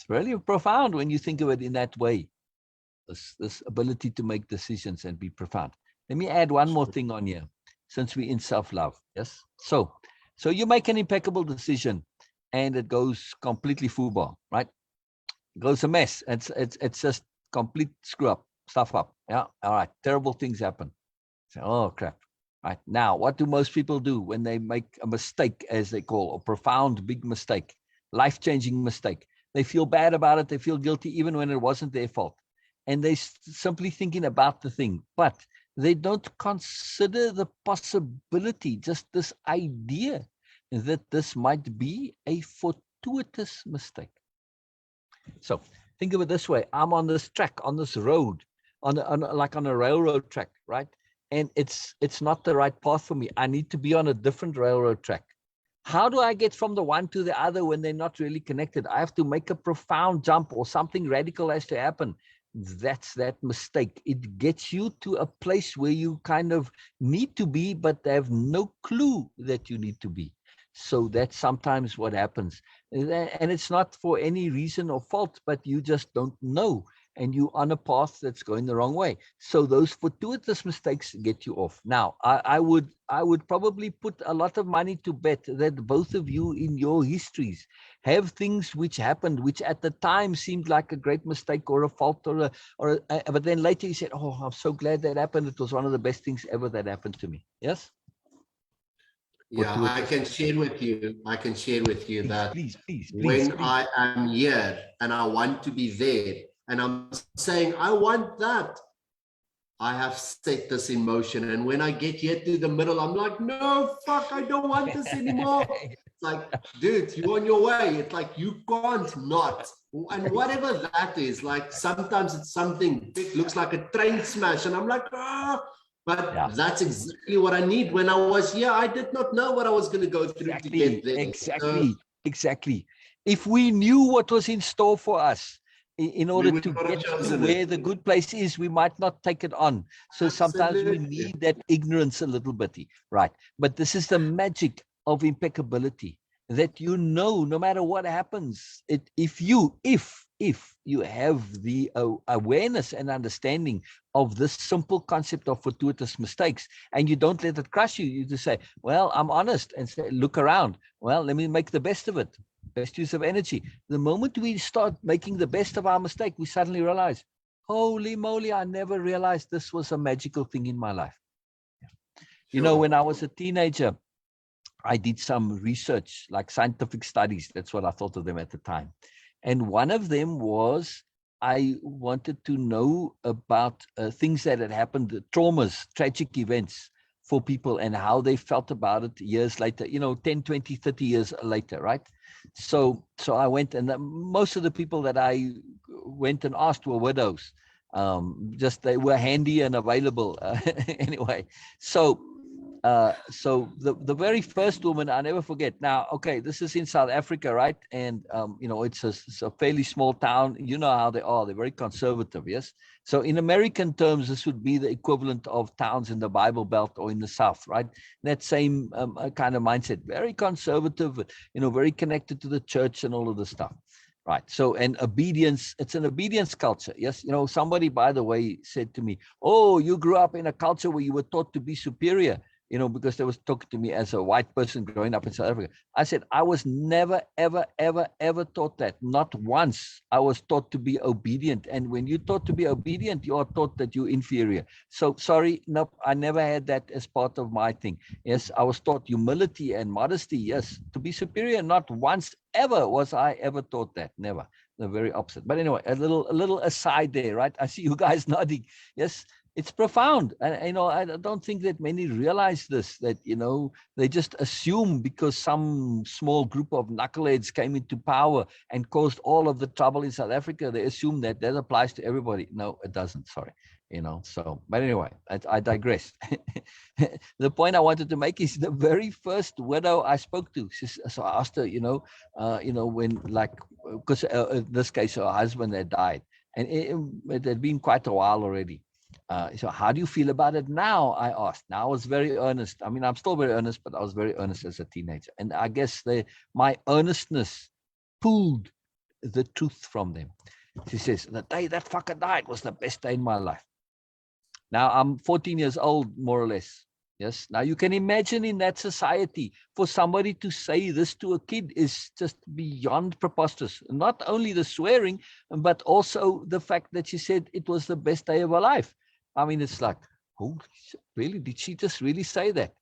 really profound when you think of it in that way. This ability to make decisions and be profound. Let me add one more thing on here, since we're in self-love. Yes. So you make an impeccable decision, and it goes completely FUBAR, right? It goes a mess. It's just complete stuff up. Yeah. All right. Terrible things happen. So, oh crap. Right. Now, what do most people do when they make a mistake, as they call, a profound big mistake, life-changing mistake? They feel bad about it. They feel guilty even when it wasn't their fault. And they're simply thinking about the thing, but they don't consider the possibility, just this idea that this might be a fortuitous mistake. So think of it this way. I'm on this track, on this road, like on a railroad track, right? And it's not the right path for me. I need to be on a different railroad track. How do I get from the one to the other when they're not really connected? I have to make a profound jump or something radical has to happen. That's that mistake. It gets you to a place where you kind of need to be, but they have no clue that you need to be. So that's sometimes what happens. And it's not for any reason or fault, but you just don't know. And you're on a path that's going the wrong way. So those fortuitous mistakes get you off. Now, I would probably put a lot of money to bet that both of you in your histories have things which happened, which at the time seemed like a great mistake or a fault but then later you said, oh, I'm so glad that happened. It was one of the best things ever that happened to me. Yes? Yeah, I can share with you that please, when I am here and I want to be there, and I'm saying, I want that, I have set this in motion. And when I get here to the middle, I'm like, no, fuck, I don't want this anymore. It's like, dude, you're on your way. It's like, you can't not. And whatever that is, like, sometimes it's something big, looks like a train smash. And I'm like, ah. But that's exactly what I need. When I was here, I did not know what I was going to go through to get there. Exactly. If we knew what was in store for us, in order would to not have get to chosen where it. the good place is, we might not take it on. So sometimes we Absolutely. need that ignorance a little bit, right? But this is the magic of impeccability, that no matter what happens, if you have the awareness and understanding of this simple concept of fortuitous mistakes, and you don't let it crush you, you just say, well, I'm honest, and say, look around. Well, let me make the best of it. Best use of energy. The moment we start making the best of our mistake, we suddenly realize, holy moly, I never realized this was a magical thing in my life. You know, when I was a teenager, I did some research, like scientific studies. That's what I thought of them at the time. And one of them was, I wanted to know about things that had happened, traumas, tragic events for people, and how they felt about it years later, 10, 20, 30 years later, right? So I went, and most of the people that I went and asked were widows. Just they were handy and available anyway. So the very first woman, I never forget. Now, okay, this is in South Africa, right? And it's a fairly small town. You know how they are. They're very conservative, yes? So in American terms, this would be the equivalent of towns in the Bible Belt or in the South, right? That same kind of mindset, very conservative, very connected to the church and all of this stuff. Right. So, and obedience, it's an obedience culture. Yes. Somebody, by the way, said to me, oh, you grew up in a culture where you were taught to be superior, because they was talking to me as a white person growing up in South Africa. I said, I was never, ever, ever, ever taught that. Not once. I was taught to be obedient. And when you're taught to be obedient, you are taught that you're inferior. So sorry, no, I never had that as part of my thing. Yes, I was taught humility and modesty. Yes, to be superior. Not once ever was I ever taught that. Never. The very opposite. But anyway, a little aside there, right? I see you guys nodding. Yes. It's profound. And, I don't think that many realize this, that, they just assume because some small group of knuckleheads came into power and caused all of the trouble in South Africa, they assume that applies to everybody. No, it doesn't. Sorry. But anyway, I digress. The point I wanted to make is the very first widow I spoke to. So I asked her, when, like, because in this case, her husband had died, and it had been quite a while already. So how do you feel about it now? I asked. Now I was very earnest. I mean, I'm still very earnest, but I was very earnest as a teenager. And I guess my earnestness pulled the truth from them. She says, the day that fucker died was the best day in my life. Now I'm 14 years old, more or less. Yes. Now you can imagine in that society, for somebody to say this to a kid is just beyond preposterous. Not only the swearing, but also the fact that she said it was the best day of her life. I mean, it's like, oh, really? Did she just really say that?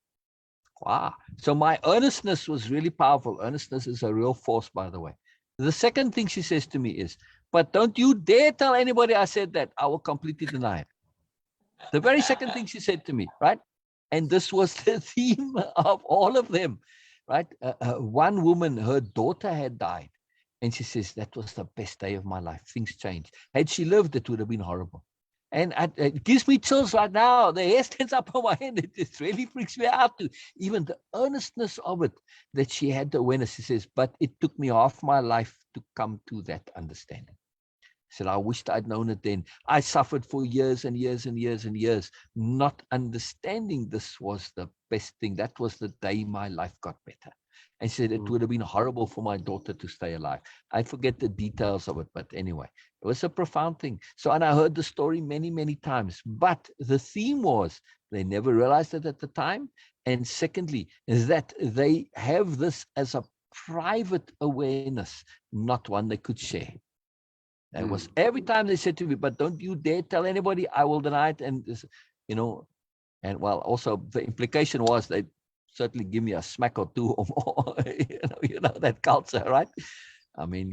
Wow. So my earnestness was really powerful. Earnestness is a real force, by the way. The second thing she says to me is, but don't you dare tell anybody I said that. I will completely deny it. The very second thing she said to me, right? And this was the theme of all of them, right? One woman, her daughter had died. And she says, that was the best day of my life. Things changed. Had she lived, it would have been horrible. And it gives me chills right now. The hair stands up on my head. It just really freaks me out. Even the earnestness of it, that she had the awareness. She says, but it took me half my life to come to that understanding. I said, I wished I'd known it then. I suffered for years and years and years and years, not understanding this was the best thing. That was the day my life got better. And said it would have been horrible for my daughter to stay alive. I forget the details of it, but anyway, it was a profound thing. So, and I heard the story many, many times, but the theme was they never realized it at the time. And secondly, is that they have this as a private awareness, not one they could share. That was every time they said to me, but don't you dare tell anybody, I will deny it. And, and well, also the implication was they certainly give me a smack or two or more, that culture, right? I mean,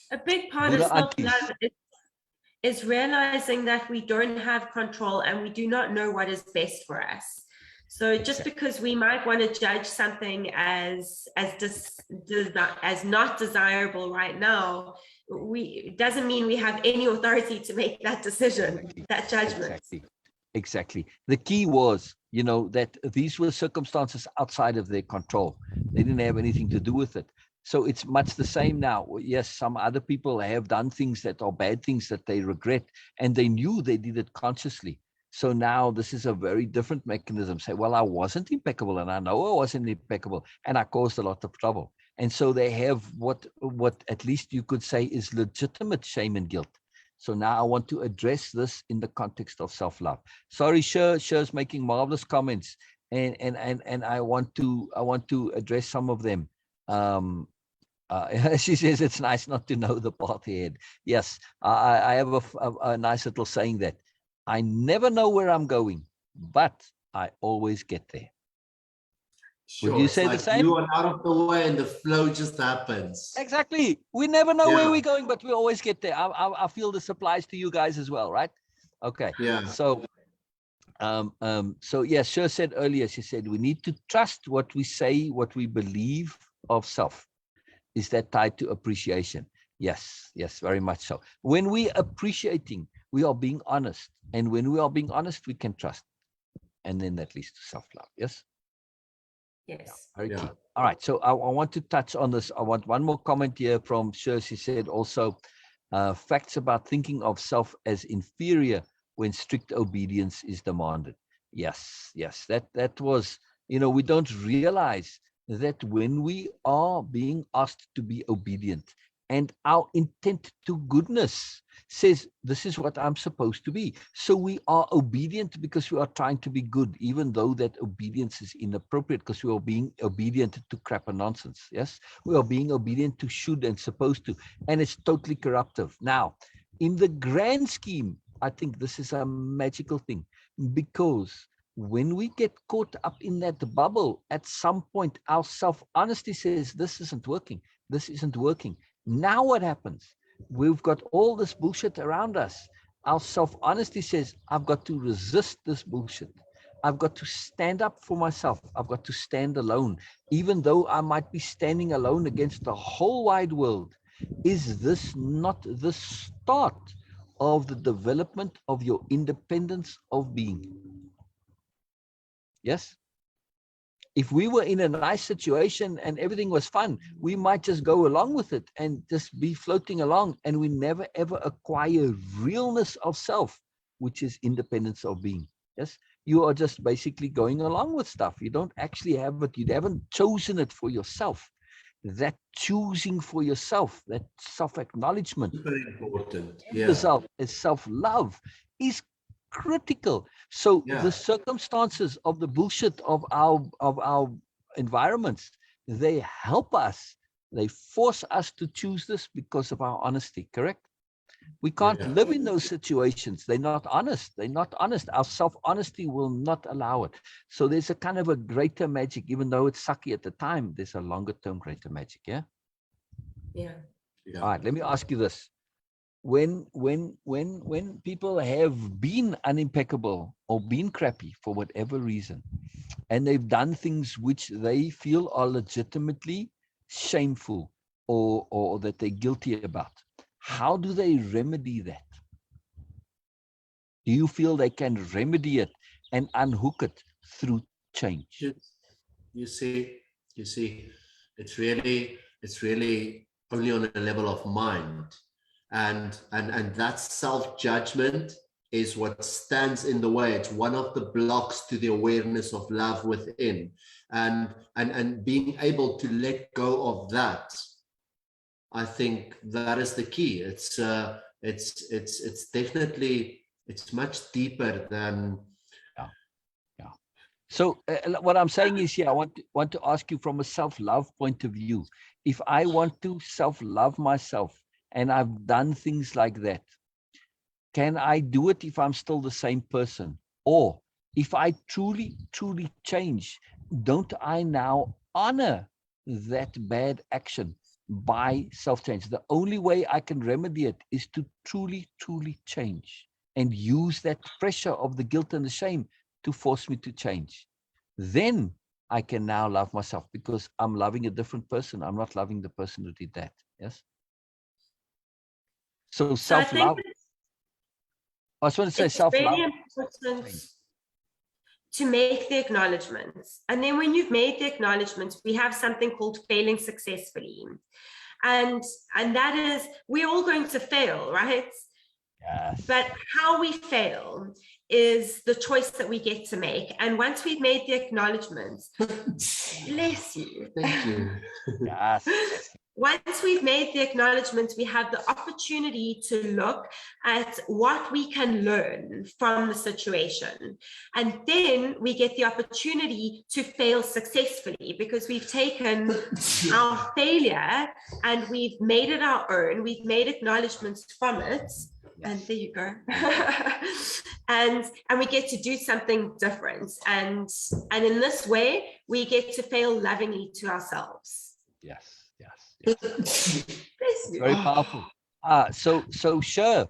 a big part of self-love is realizing that we don't have control and we do not know what is best for us. So just because we might want to judge something as not desirable right now, it doesn't mean we have any authority to make that decision, that judgment. Exactly. The key was, that these were circumstances outside of their control. They didn't have anything to do with it. So it's much the same now. Yes, some other people have done things that are bad things that they regret, and they knew they did it consciously. So now this is a very different mechanism. Say, well, I wasn't impeccable, and I know I wasn't impeccable, and I caused a lot of trouble. And so they have what at least you could say is legitimate shame and guilt. So now I want to address this in the context of self-love. Sorry, Sher's making marvelous comments, and I want to address some of them. She says it's nice not to know the path ahead. Yes, I have a nice little saying that I never know where I'm going, but I always get there. Sure, Would you say the same? You are out of the way and the flow just happens. Exactly. We never know where we're going, but we always get there. I feel this applies to you guys as well, right? Okay. Yeah. So, so yes, Sher said earlier, she said, we need to trust what we say, what we believe of self. Is that tied to appreciation? Yes, very much so. When we are appreciating, we are being honest. And when we are being honest, we can trust. And then that leads to self-love. Yes? Yes. Very key. All right. So I want to touch on this. I want one more comment here from Sher. She said also, facts about thinking of self as inferior when strict obedience is demanded. Yes. That was, we don't realize that when we are being asked to be obedient and our intent to goodness says, this is what I'm supposed to be. So we are obedient because we are trying to be good, even though that obedience is inappropriate because we are being obedient to crap and nonsense. Yes, we are being obedient to should and supposed to, and it's totally corruptive. Now, in the grand scheme, I think this is a magical thing because when we get caught up in that bubble, at some point, our self-honesty says, this isn't working. This isn't working. Now what happens? We've got all this bullshit around us. Our self-honesty says, I've got to resist this bullshit. I've got to stand up for myself. I've got to stand alone, even though I might be standing alone against the whole wide world. Is this not the start of the development of your independence of being? Yes. If we were in a nice situation and everything was fun, we might just go along with it and just be floating along, and we never ever acquire realness of self, which is independence of being. Yes, you are just basically going along with stuff. You don't actually have it. You haven't chosen it for yourself. That choosing for yourself, that self-acknowledgement, very important. The self is self-love is critical. So the circumstances of the bullshit of our environments, they help us. They force us to choose this because of our honesty. Correct? We can't live in those situations. They're not honest. They're not honest. Our self-honesty will not allow it. So there's a kind of a greater magic, even though it's sucky at the time. There's a longer-term greater magic. Yeah. All right. Let me ask you this. When people have been unimpeccable or been crappy for whatever reason, and they've done things which they feel are legitimately shameful or that they're guilty about, how do they remedy that? Do you feel they can remedy it and unhook it through change? You see, it's really only on a level of mind. And that self-judgment is what stands in the way. It's one of the blocks to the awareness of love within, and being able to let go of that. I think that is the key. It's definitely, it's much deeper than. So what I'm saying is here, I want to ask you from a self-love point of view. If I want to self-love myself, and I've done things like that, can I do it if I'm still the same person? Or if I truly change, don't I now honor that bad action by self-change? The only way I can remedy it is to truly change and use that pressure of the guilt and the shame to force me to change. Then I can now love myself because I'm loving a different person. I'm not loving the person who did that. Yes. So self-love. I just want to say self-love. Really important. to make the acknowledgements. And then when you've made the acknowledgements, we have something called failing successfully. And that is, we're all going to fail, right? Yes. But how we fail is the choice that we get to make. And once we've made the acknowledgements, bless you. Thank you. Yes. Once we've made the acknowledgements, we have the opportunity to look at what we can learn from the situation. And then we get the opportunity to fail successfully because we've taken our failure and we've made it our own. We've made acknowledgements from it. And there you go. and we get to do something different. And in this way, we get to fail lovingly to ourselves. Yes. Very powerful. So sure,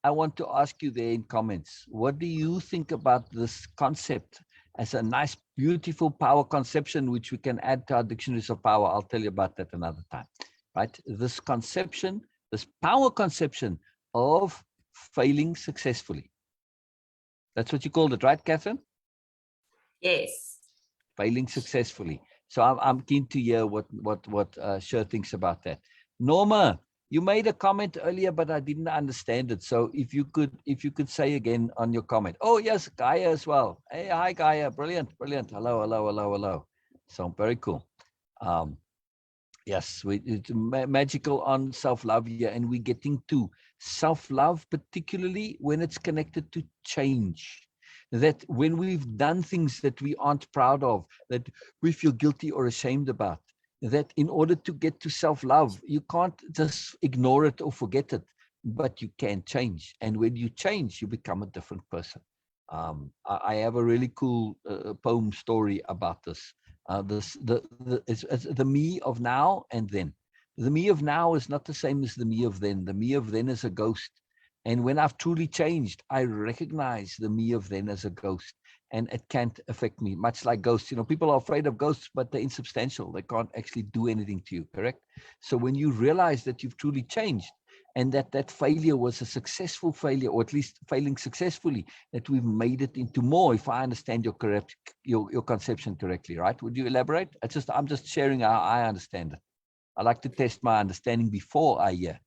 I want to ask you there in comments, what do you think about this concept as a nice, beautiful power conception, which we can add to our dictionaries of power? I'll tell you about that another time, right? This conception, this power conception of failing successfully. That's what you called it, right, Kathryn? Yes. Failing successfully. So I'm keen to hear what Syl thinks about that. Norma, you made a comment earlier, but I didn't understand it. So if you could say again on your comment. Oh yes, Gaia as well. Hey, hi Gaia, brilliant. Hello. So very cool. Yes, it's magical on self-love here, and we're getting to self-love, particularly when it's connected to change. That when we've done things that we aren't proud of, that we feel guilty or ashamed about, that in order to get to self-love, you can't just ignore it or forget it, but you can change. And when you change, you become a different person. I have a really cool poem story about this. It's the me of now and then. The me of now is not the same as the me of then. The me of then is a ghost. And when I've truly changed, I recognize the me of then as a ghost, and it can't affect me, much like ghosts. You know, people are afraid of ghosts, but they're insubstantial. They can't actually do anything to you, correct? So when you realize that you've truly changed, and that failure was a successful failure, or at least failing successfully, that we've made it into more, if I understand your conception correctly, right? Would you elaborate? I'm just sharing how I understand it. I like to test my understanding before I hear.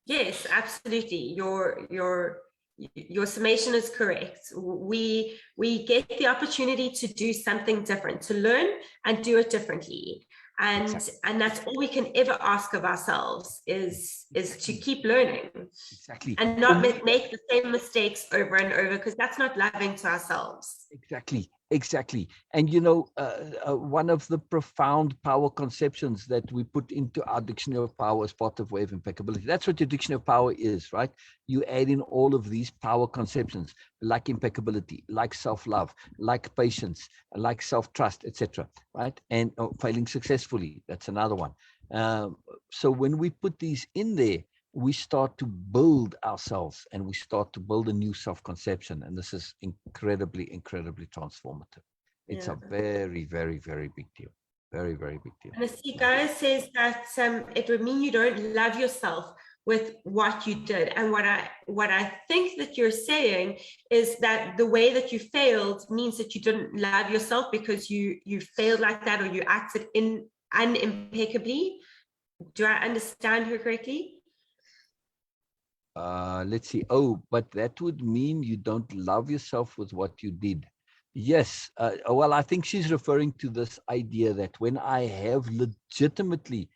Yes, absolutely. Your summation is correct. We get the opportunity to do something different, to learn and do it differently. And that's all we can ever ask of ourselves is to keep learning. Exactly. And not make the same mistakes over and over, because that's not loving to ourselves. Exactly. And you know, one of the profound power conceptions that we put into our dictionary of power is part of way of impeccability. That's what your dictionary of power is, right? You add in all of these power conceptions, like impeccability, like self-love, like patience, like self-trust, etc. Right? And failing successfully, that's another one. So when we put these in there, we start to build ourselves, and we start to build a new self-conception. And this is incredibly transformative. It's a very, very, very big deal. Very, very big deal. And I see Gaia says that it would mean you don't love yourself with what you did. And what I think that you're saying is that the way that you failed means that you didn't love yourself because you failed like that, or you acted unimpeccably. Do I understand her correctly? Let's see. Oh, but that would mean you don't love yourself with what you did. Yes. Well, I think she's referring to this idea that when I have legitimately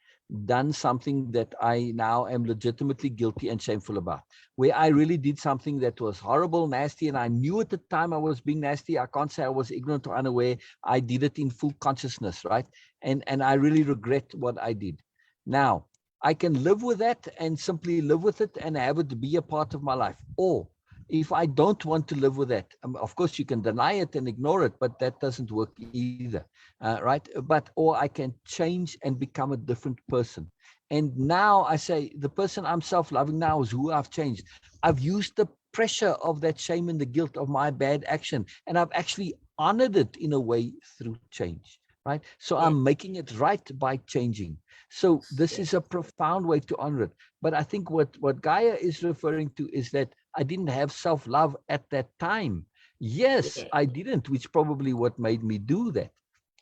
done something that I now am legitimately guilty and shameful about, where I really did something that was horrible, nasty, and I knew at the time I was being nasty. I can't say I was ignorant or unaware. I did it in full consciousness, right? And I really regret what I did. Now, I can live with that and simply live with it and have it be a part of my life. Or if I don't want to live with that, of course you can deny it and ignore it, but that doesn't work either, right? Or I can change and become a different person. And now I say, the person I'm self-loving now is who I've changed. I've used the pressure of that shame and the guilt of my bad action, and I've actually honored it in a way through change. Right? So I'm making it right by changing. So this is a profound way to honor it. But I think what Gaia is referring to is that I didn't have self-love at that time. Yes, Yeah. I didn't, which probably what made me do that.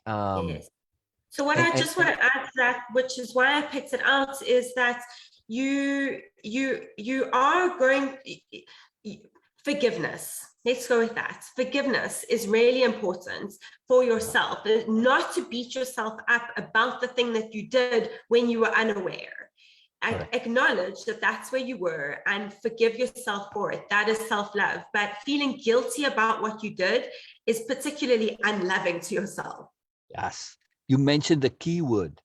Yes. So what and- I just want to add to that, which is why I picked it out, is that you are going forgiveness. Let's go with that. Forgiveness is really important for yourself, not to beat yourself up about the thing that you did when you were unaware. And acknowledge that that's where you were and forgive yourself for it. That is self-love. But feeling guilty about what you did is particularly unloving to yourself. Yes, you mentioned the key word,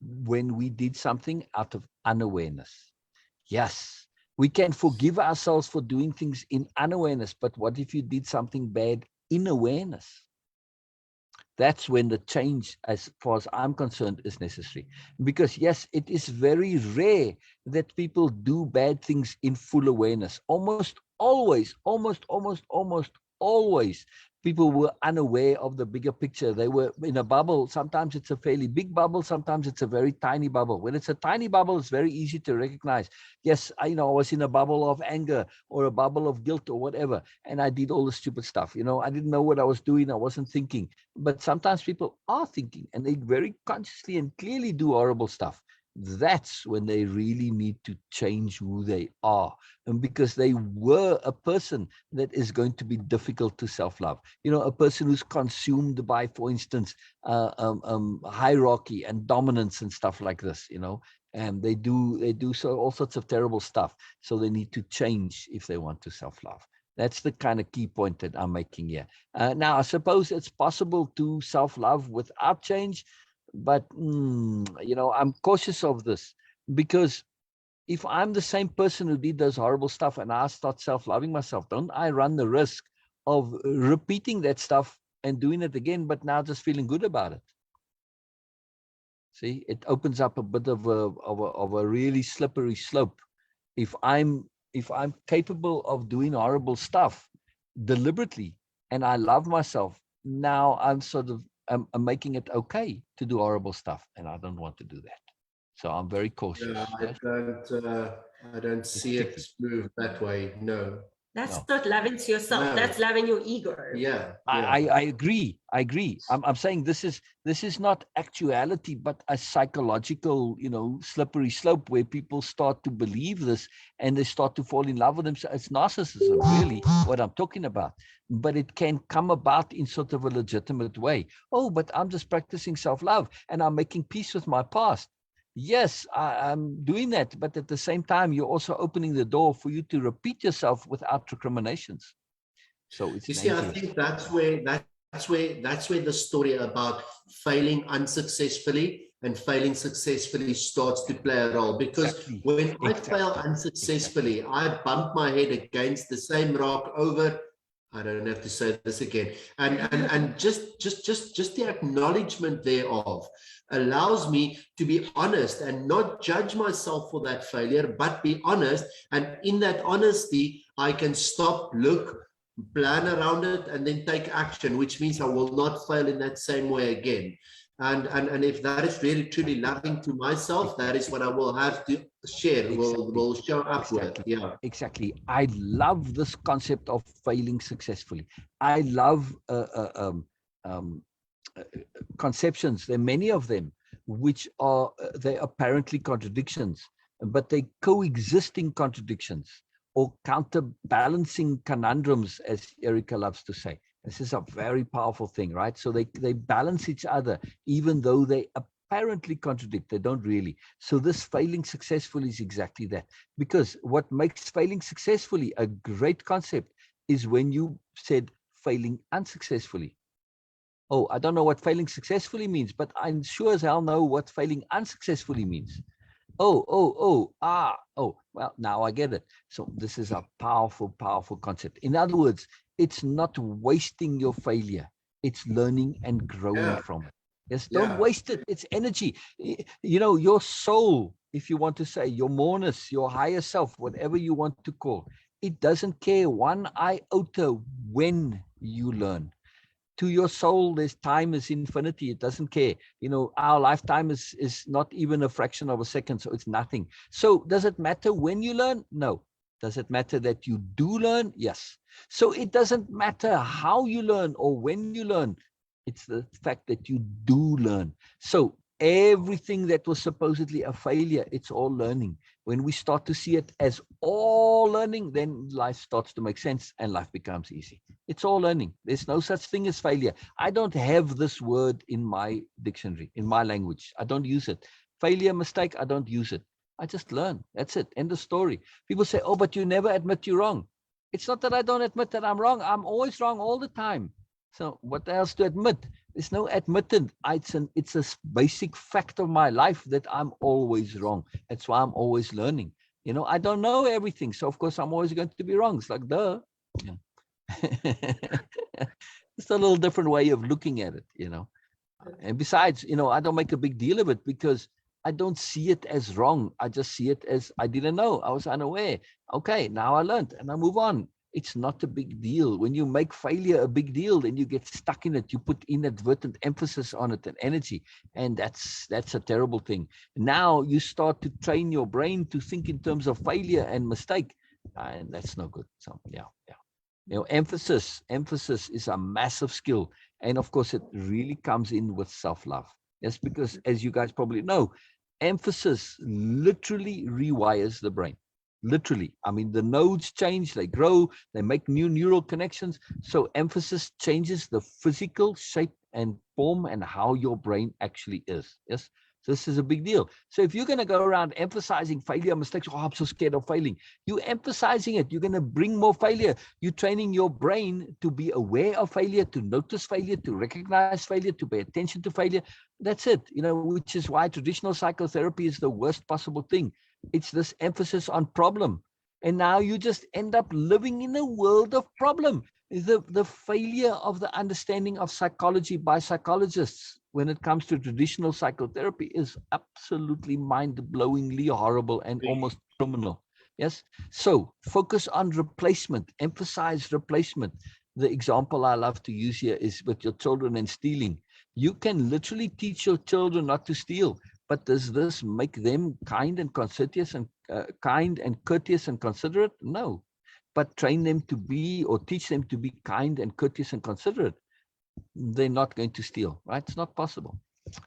when we did something out of unawareness. Yes, we can forgive ourselves for doing things in unawareness, but what if you did something bad in awareness? That's when the change, as far as I'm concerned, is necessary. Because yes, it is very rare that people do bad things in full awareness. Almost always, almost always, people were unaware of the bigger picture. They were in a bubble. Sometimes it's a fairly big bubble. Sometimes it's a very tiny bubble. When it's a tiny bubble, it's very easy to recognize. Yes, I was in a bubble of anger or a bubble of guilt or whatever, and I did all the stupid stuff. I didn't know what I was doing. I wasn't thinking. But sometimes people are thinking, and they very consciously and clearly do horrible stuff. That's when they really need to change who they are. And because they were a person that is going to be difficult to self-love. A person who's consumed by, for instance, hierarchy and dominance and stuff like this, and they do so all sorts of terrible stuff. So they need to change if they want to self-love. That's the kind of key point that I'm making here. Now, I suppose it's possible to self-love without change. But, I'm cautious of this, because if I'm the same person who did those horrible stuff and I start self-loving myself, don't I run the risk of repeating that stuff and doing it again, but now just feeling good about it? See, it opens up a bit of a really slippery slope. If I'm capable of doing horrible stuff deliberately and I love myself, now I'm sort of I'm making it okay to do horrible stuff, and I don't want to do that. So I'm very cautious. Yeah, I don't see it move that way. No. That's not loving to yourself. No. That's loving your ego. Yeah. I agree. I'm saying this is not actuality, but a psychological, slippery slope where people start to believe this and they start to fall in love with themselves. It's narcissism, really, what I'm talking about. But it can come about in sort of a legitimate way. Oh, but I'm just practicing self-love and I'm making peace with my past. Yes, I'm doing that, but at the same time, you're also opening the door for you to repeat yourself without recriminations. So it's dangerous. I think that's where the story about failing unsuccessfully and failing successfully starts to play a role. Because when I fail unsuccessfully, I bump my head against the same rock over. I don't have to say this again. And just the acknowledgement thereof allows me to be honest and not judge myself for that failure, but be honest. And in that honesty, I can stop, look, plan around it, and then take action, which means I will not fail in that same way again. And if that is really truly loving to myself, that is what I will have to share, will show up with. Yeah, exactly. I love this concept of failing successfully. I love conceptions. There are many of them, which are they apparently contradictions, but they coexisting contradictions or counterbalancing conundrums, as Erica loves to say. This is a very powerful thing, right? So they balance each other, even though they apparently contradict. They don't really. So this failing successfully is exactly that. Because what makes failing successfully a great concept is when you said failing unsuccessfully. Oh, I don't know what failing successfully means, but I'm sure as hell know what failing unsuccessfully means. Well, now I get it. So this is a powerful, powerful concept. In other words, it's not wasting your failure. It's learning and growing from it. Yes, don't waste it. It's energy. Your soul, if you want to say, your moreness, your higher self, whatever you want to call, it doesn't care one iota when you learn. To your soul, there's time is infinity. It doesn't care. Our lifetime is not even a fraction of a second, so it's nothing. So does it matter when you learn? No. Does it matter that you do learn? Yes. So it doesn't matter how you learn or when you learn. It's the fact that you do learn. So everything that was supposedly a failure, it's all learning. When we start to see it as all learning, then life starts to make sense and life becomes easy. It's all learning. There's no such thing as failure. I don't have this word in my dictionary, in my language. I don't use it. Failure, mistake, I don't use it. I just learn. That's it. End of story. People say, oh, but you never admit you're wrong. It's not that I don't admit that I'm wrong. I'm always wrong all the time. So what else to admit? There's no admitting. It's a basic fact of my life that I'm always wrong. That's why I'm always learning. You know, I don't know everything. So, of course, I'm always going to be wrong. It's like, duh. Yeah. It's a little different way of looking at it, you know. And besides, you know, I don't make a big deal of it because I don't see it as wrong. I just see it as I didn't know. I was unaware. Okay, now I learned and I move on. It's not a big deal. When you make failure a big deal, then you get stuck in it. You put inadvertent emphasis on it and energy. And that's a terrible thing. Now you start to train your brain to think in terms of failure and mistake. And that's no good. So, yeah. You know, emphasis is a massive skill. And of course, it really comes in with self-love. Yes, because as you guys probably know, emphasis literally rewires the brain. Literally. I mean, the nodes change, they grow, they make new neural connections. So emphasis changes the physical shape and form and how your brain actually is. Yes. So this is a big deal. So if you're going to go around emphasizing failure, mistakes, oh, I'm so scared of failing. You're emphasizing it. You're going to bring more failure. You're training your brain to be aware of failure, to notice failure, to recognize failure, to pay attention to failure. That's it, you know, which is why traditional psychotherapy is the worst possible thing. It's this emphasis on problem. And now you just end up living in a world of problem. The failure of the understanding of psychology by psychologists when it comes to traditional psychotherapy is absolutely mind-blowingly horrible and almost criminal. Yes. So focus on replacement, emphasize replacement. The example I love to use here is with your children and stealing. You can literally teach your children not to steal, but does this make them kind and courteous and considerate? No. But train them to be or teach them to be kind and courteous and considerate. They're not going to steal, right? It's not possible.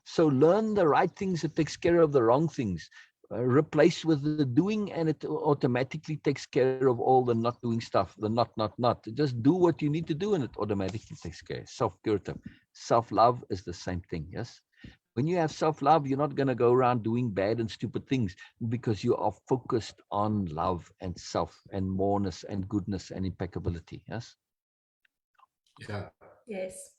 So learn the right things. It takes care of the wrong things. Replace with the doing, and it automatically takes care of all the not doing stuff, the not. Just do what you need to do, and it automatically takes care. Self-curative. Self-love is the same thing, yes? When you have self-love, you're not going to go around doing bad and stupid things because you are focused on love and self and moreness and goodness and impeccability, yes? Yeah. Yes.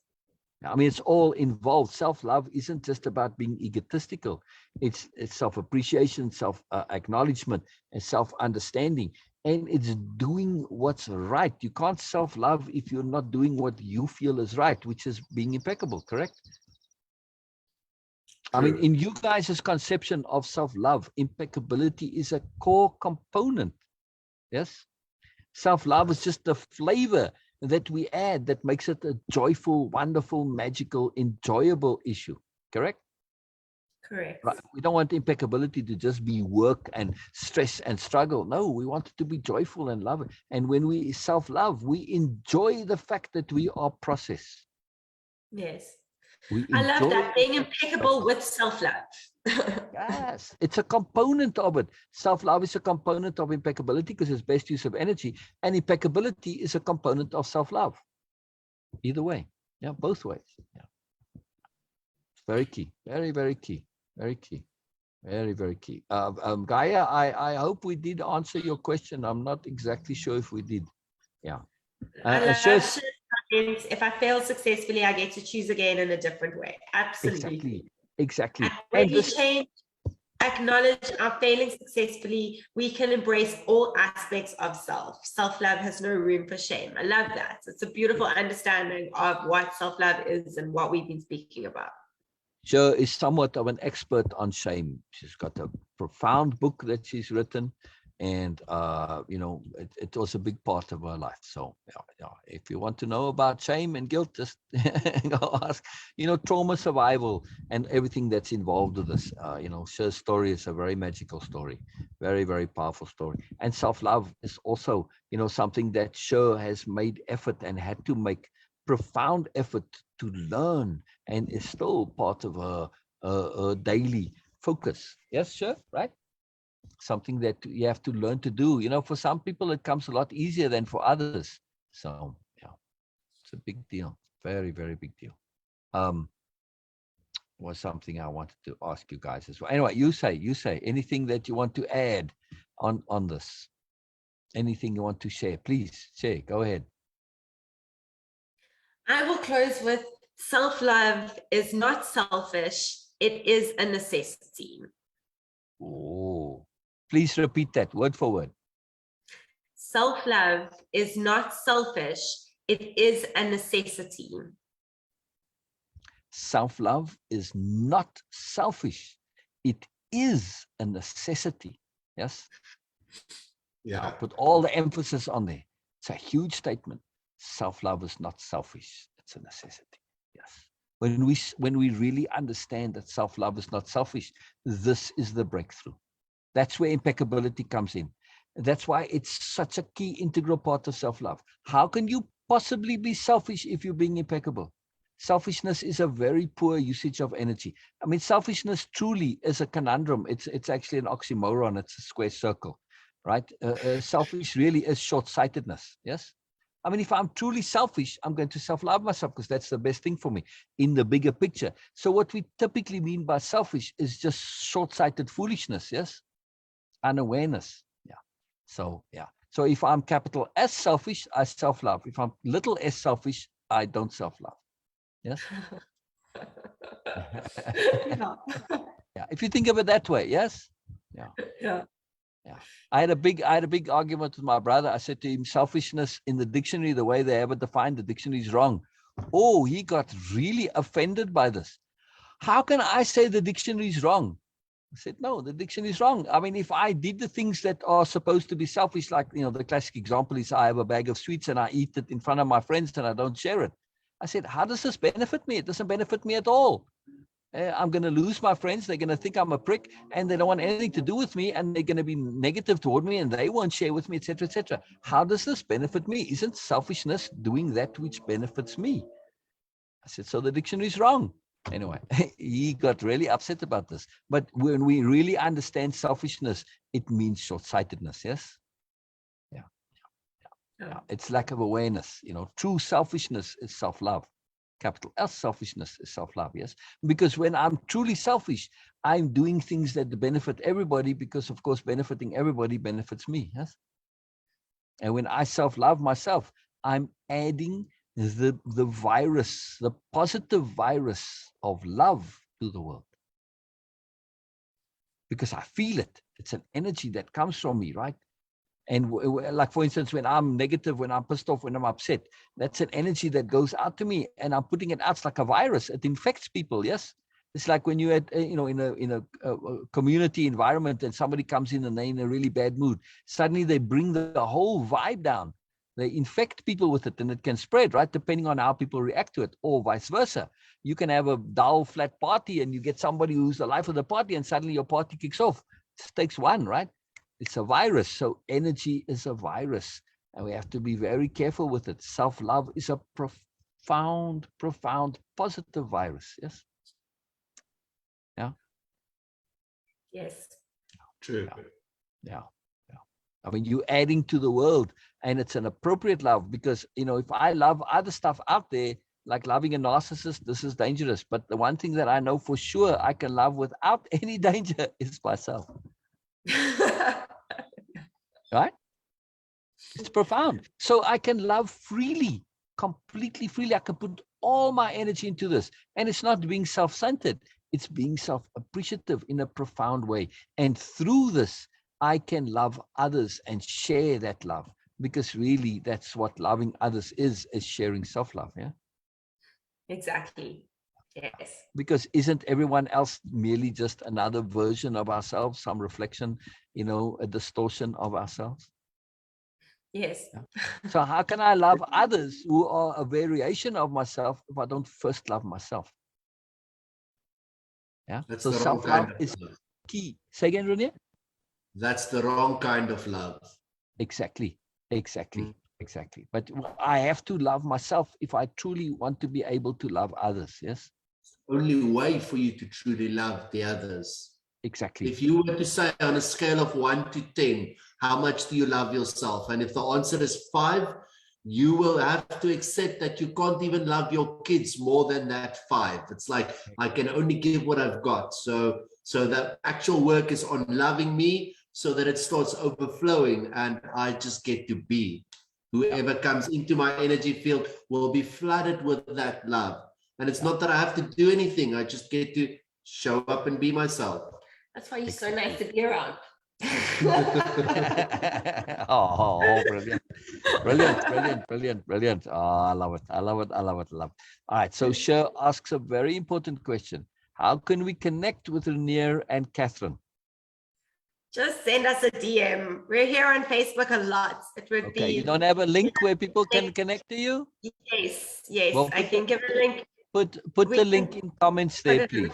I mean, it's all involved. Self-love isn't just about being egotistical. It's self-appreciation, self-acknowledgement, and self-understanding. And it's doing what's right. You can't self-love if you're not doing what you feel is right, which is being impeccable, correct? I mean, in you guys' conception of self-love, impeccability is a core component. Yes? Self-love is just the flavor that we add that makes it a joyful, wonderful, magical, enjoyable issue. Correct? Correct. Right. We don't want impeccability to just be work and stress and struggle. No, we want it to be joyful and love. And when we self-love, we enjoy the fact that we are process. Yes. We I love that, being impeccable with self-love. Yes, it's a component of it. Self-love is a component of impeccability because it's best use of energy, and impeccability is a component of self-love. Either way, yeah, both ways. Yeah, it's very key, very, very key, very key, very, very key. Gaia, I hope we did answer your question. I'm not exactly sure if we did. Yeah. I love if I fail successfully, I get to choose again in a different way. Absolutely. Exactly. When we change, acknowledge our failing successfully, we can embrace all aspects of self. Self-love has no room for shame. I love that. It's a beautiful understanding of what self-love is and what we've been speaking about. Jo is somewhat of an expert on shame. She's got a profound book that she's written, And it was a big part of her life. So if you want to know about shame and guilt, just go ask. Trauma survival and everything that's involved with this. Syl's story is a very magical story, very, very powerful story. And self-love is also something that Syl has made effort and had to make profound effort to learn, and is still part of her daily focus. Yes, Syl, right? Something that you have to learn to do. For some people, it comes a lot easier than for others. So, it's a big deal. Very, very big deal. Was something I wanted to ask you guys as well. Anyway, you say anything that you want to add on this. Anything you want to share, please share. Go ahead. I will close with self-love is not selfish. It is a necessity. Oh, please repeat that word for word. Self-love is not selfish. It is a necessity. Self-love is not selfish. It is a necessity. Yes? Yeah. I'll put all the emphasis on there. It's a huge statement. Self-love is not selfish. It's a necessity. Yes. When we really understand that self-love is not selfish, this is the breakthrough. That's where impeccability comes in. That's why it's such a key integral part of self-love. How can you possibly be selfish if you're being impeccable? Selfishness is a very poor usage of energy. I mean, selfishness truly is a conundrum. It's actually an oxymoron. It's a square circle, right? Selfish really is short-sightedness. Yes. I mean, if I'm truly selfish, I'm going to self-love myself because that's the best thing for me in the bigger picture. So what we typically mean by selfish is just short-sighted foolishness. Yes. Unawareness. Yeah. So, yeah. So if I'm capital S selfish, I self-love. If I'm little s selfish, I don't self-love. Yes. Yeah. Yeah. If you think of it that way, yes. Yeah. Yeah. Yeah. I had a big argument with my brother. I said to him, selfishness in the dictionary, the way they have it defined, the dictionary is wrong. Oh, he got really offended by this. How can I say the dictionary is wrong? I said, no, the dictionary is wrong. I mean, if I did the things that are supposed to be selfish, like, the classic example is I have a bag of sweets and I eat it in front of my friends and I don't share it. I said, how does this benefit me? It doesn't benefit me at all. I'm going to lose my friends. They're going to think I'm a prick and they don't want anything to do with me and they're going to be negative toward me and they won't share with me, etc., etc. How does this benefit me? Isn't selfishness doing that which benefits me? I said, so the dictionary is wrong. Anyway, he got really upset about this. But when we really understand selfishness, it means short-sightedness, yes? Yeah. It's lack of awareness. True selfishness is self-love. Capital S selfishness is self-love, yes? Because when I'm truly selfish, I'm doing things that benefit everybody because, of course, benefiting everybody benefits me, yes? And when I self-love myself, I'm adding the virus, the positive virus of love to the world. Because I feel it. It's an energy that comes from me, right? And like, for instance, when I'm negative, when I'm pissed off, when I'm upset, that's an energy that goes out to me and I'm putting it out. It's like a virus. It infects people. Yes. It's like when you're at, in a community environment and somebody comes in and they're in a really bad mood, suddenly they bring the whole vibe down. They infect people with it and it can spread, right? Depending on how people react to it, or vice versa. You can have a dull, flat party and you get somebody who's the life of the party and suddenly your party kicks off. It just takes one, right? It's a virus. So energy is a virus and we have to be very careful with it. Self-love is a profound, positive virus. Yes. Yeah. Yes. True. Yeah. I mean, you're adding to the world and it's an appropriate love because, if I love other stuff out there, like loving a narcissist, this is dangerous. But the one thing that I know for sure I can love without any danger is myself. Right? It's profound. So I can love freely, completely freely. I can put all my energy into this. And it's not being self-centered. It's being self-appreciative in a profound way. And through this, I can love others and share that love. Because really, that's what loving others is sharing self-love. Yeah. Exactly. Yes. Because isn't everyone else merely just another version of ourselves, some reflection, a distortion of ourselves? Yes. Yeah. So how can I love others who are a variation of myself if I don't first love myself? Yeah. That's So the wrong self-love kind of is love. key. Say again, Renier? That's the wrong kind of love. Exactly. Mm. Exactly. But I have to love myself if I truly want to be able to love others. Yes. Only way for you to truly love the others. Exactly. If you were to say on a scale of 1 to 10, how much do you love yourself? And if the answer is 5, you will have to accept that you can't even love your kids more than that 5. It's like, I can only give what I've got. So the actual work is on loving me so that it starts overflowing and I just get to be. Whoever comes into my energy field will be flooded with that love. And it's not that I have to do anything. I just get to show up and be myself. That's why you're so nice to be around. Oh, brilliant. Brilliant. Oh, I love it. I love it. All right. So Syl asks a very important question. How can we connect with Renier and Kathryn? Just send us a DM. We're here on Facebook a lot. It would be. You don't have a link where people can connect to you? Yes. Well, I can give a link. Put the link in comments there, please.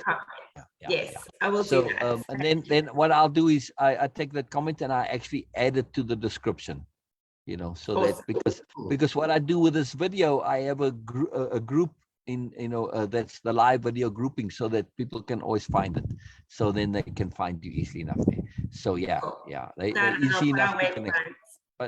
Yes, I will do that. And then what I'll do is I take that comment and I actually add it to the description, so Awesome. that because what I do with this video, I have a group in, that's the live video grouping so that people can always find it. So then they can find you easily enough there. So they're easy enough to connect.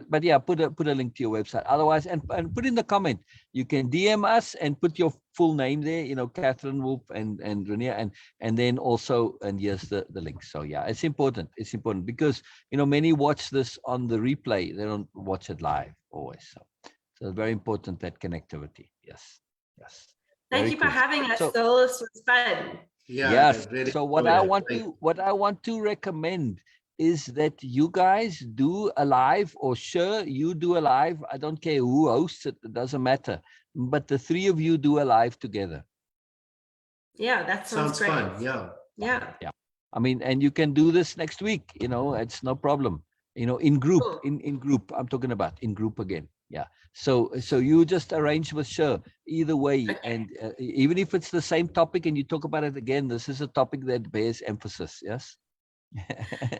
But yeah, put a link to your website. Otherwise, and put in the comment, you can DM us and put your full name there, Kathryn Wolf and Renier, and then also, and here's the link. So yeah, it's important. It's important because many watch this on the replay. They don't watch it live always. So it's very important, that connectivity. Yes. Thank you for having us, Syl. This was fun. Yes. Really, so what I want to recommend is that you guys do a live, or sure, you do a live. I don't care who hosts it. It doesn't matter. But the 3 of you do a live together. Yeah, that sounds great. Fun. Yeah. I mean, and you can do this next week. It's no problem. In group, cool. in group. I'm talking about in group again. Yeah. So you just arrange with Syl either way. Okay. And even if it's the same topic and you talk about it again, this is a topic that bears emphasis. Yes.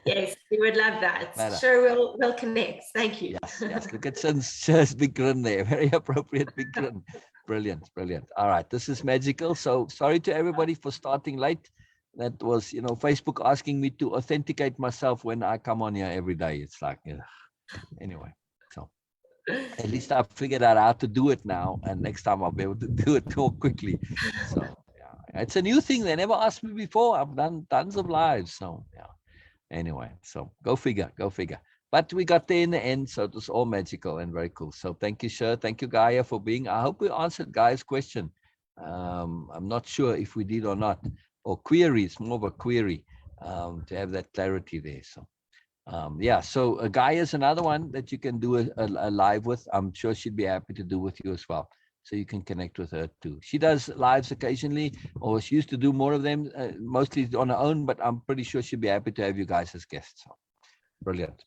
Yes, we would love that. Sure, we'll connect. Thank you. Yes. Look at Syl's big grin there. Very appropriate big grin. Brilliant. All right, this is magical. So sorry to everybody for starting late. That was, Facebook asking me to authenticate myself when I come on here every day. It's like, anyway. So at least I figured out how to do it now, and next time I'll be able to do it more quickly. So yeah, it's a new thing. They never asked me before. I've done tons of lives. So yeah. Anyway, so go figure. But we got there in the end, so it was all magical and very cool. So thank you, Syl. Thank you, Gaia, for being. I hope we answered Gaia's question. I'm not sure if we did or not, or query. It's more of a query to have that clarity there. So so Gaia is another one that you can do a live with. I'm sure she'd be happy to do with you as well. So you can connect with her too. She does lives occasionally, or she used to do more of them, mostly on her own, but I'm pretty sure she'd be happy to have you guys as guests. So brilliant.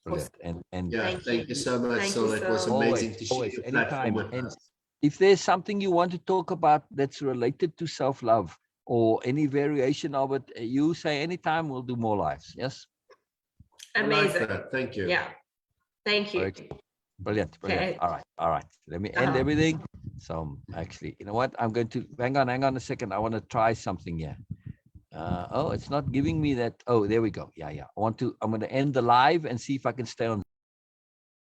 And yeah, thank you so much. So it was amazing to share your platform with us. If there's something you want to talk about that's related to self-love or any variation of it, you say anytime, we'll do more lives. Yes. Amazing. Like thank you. Yeah. Thank you. Brilliant. Okay. All right. Let me end everything. So actually, you know what? I'm going to hang on a second. I want to try something here. It's not giving me that. Oh, there we go. Yeah. I'm going to end the live and see if I can stay on.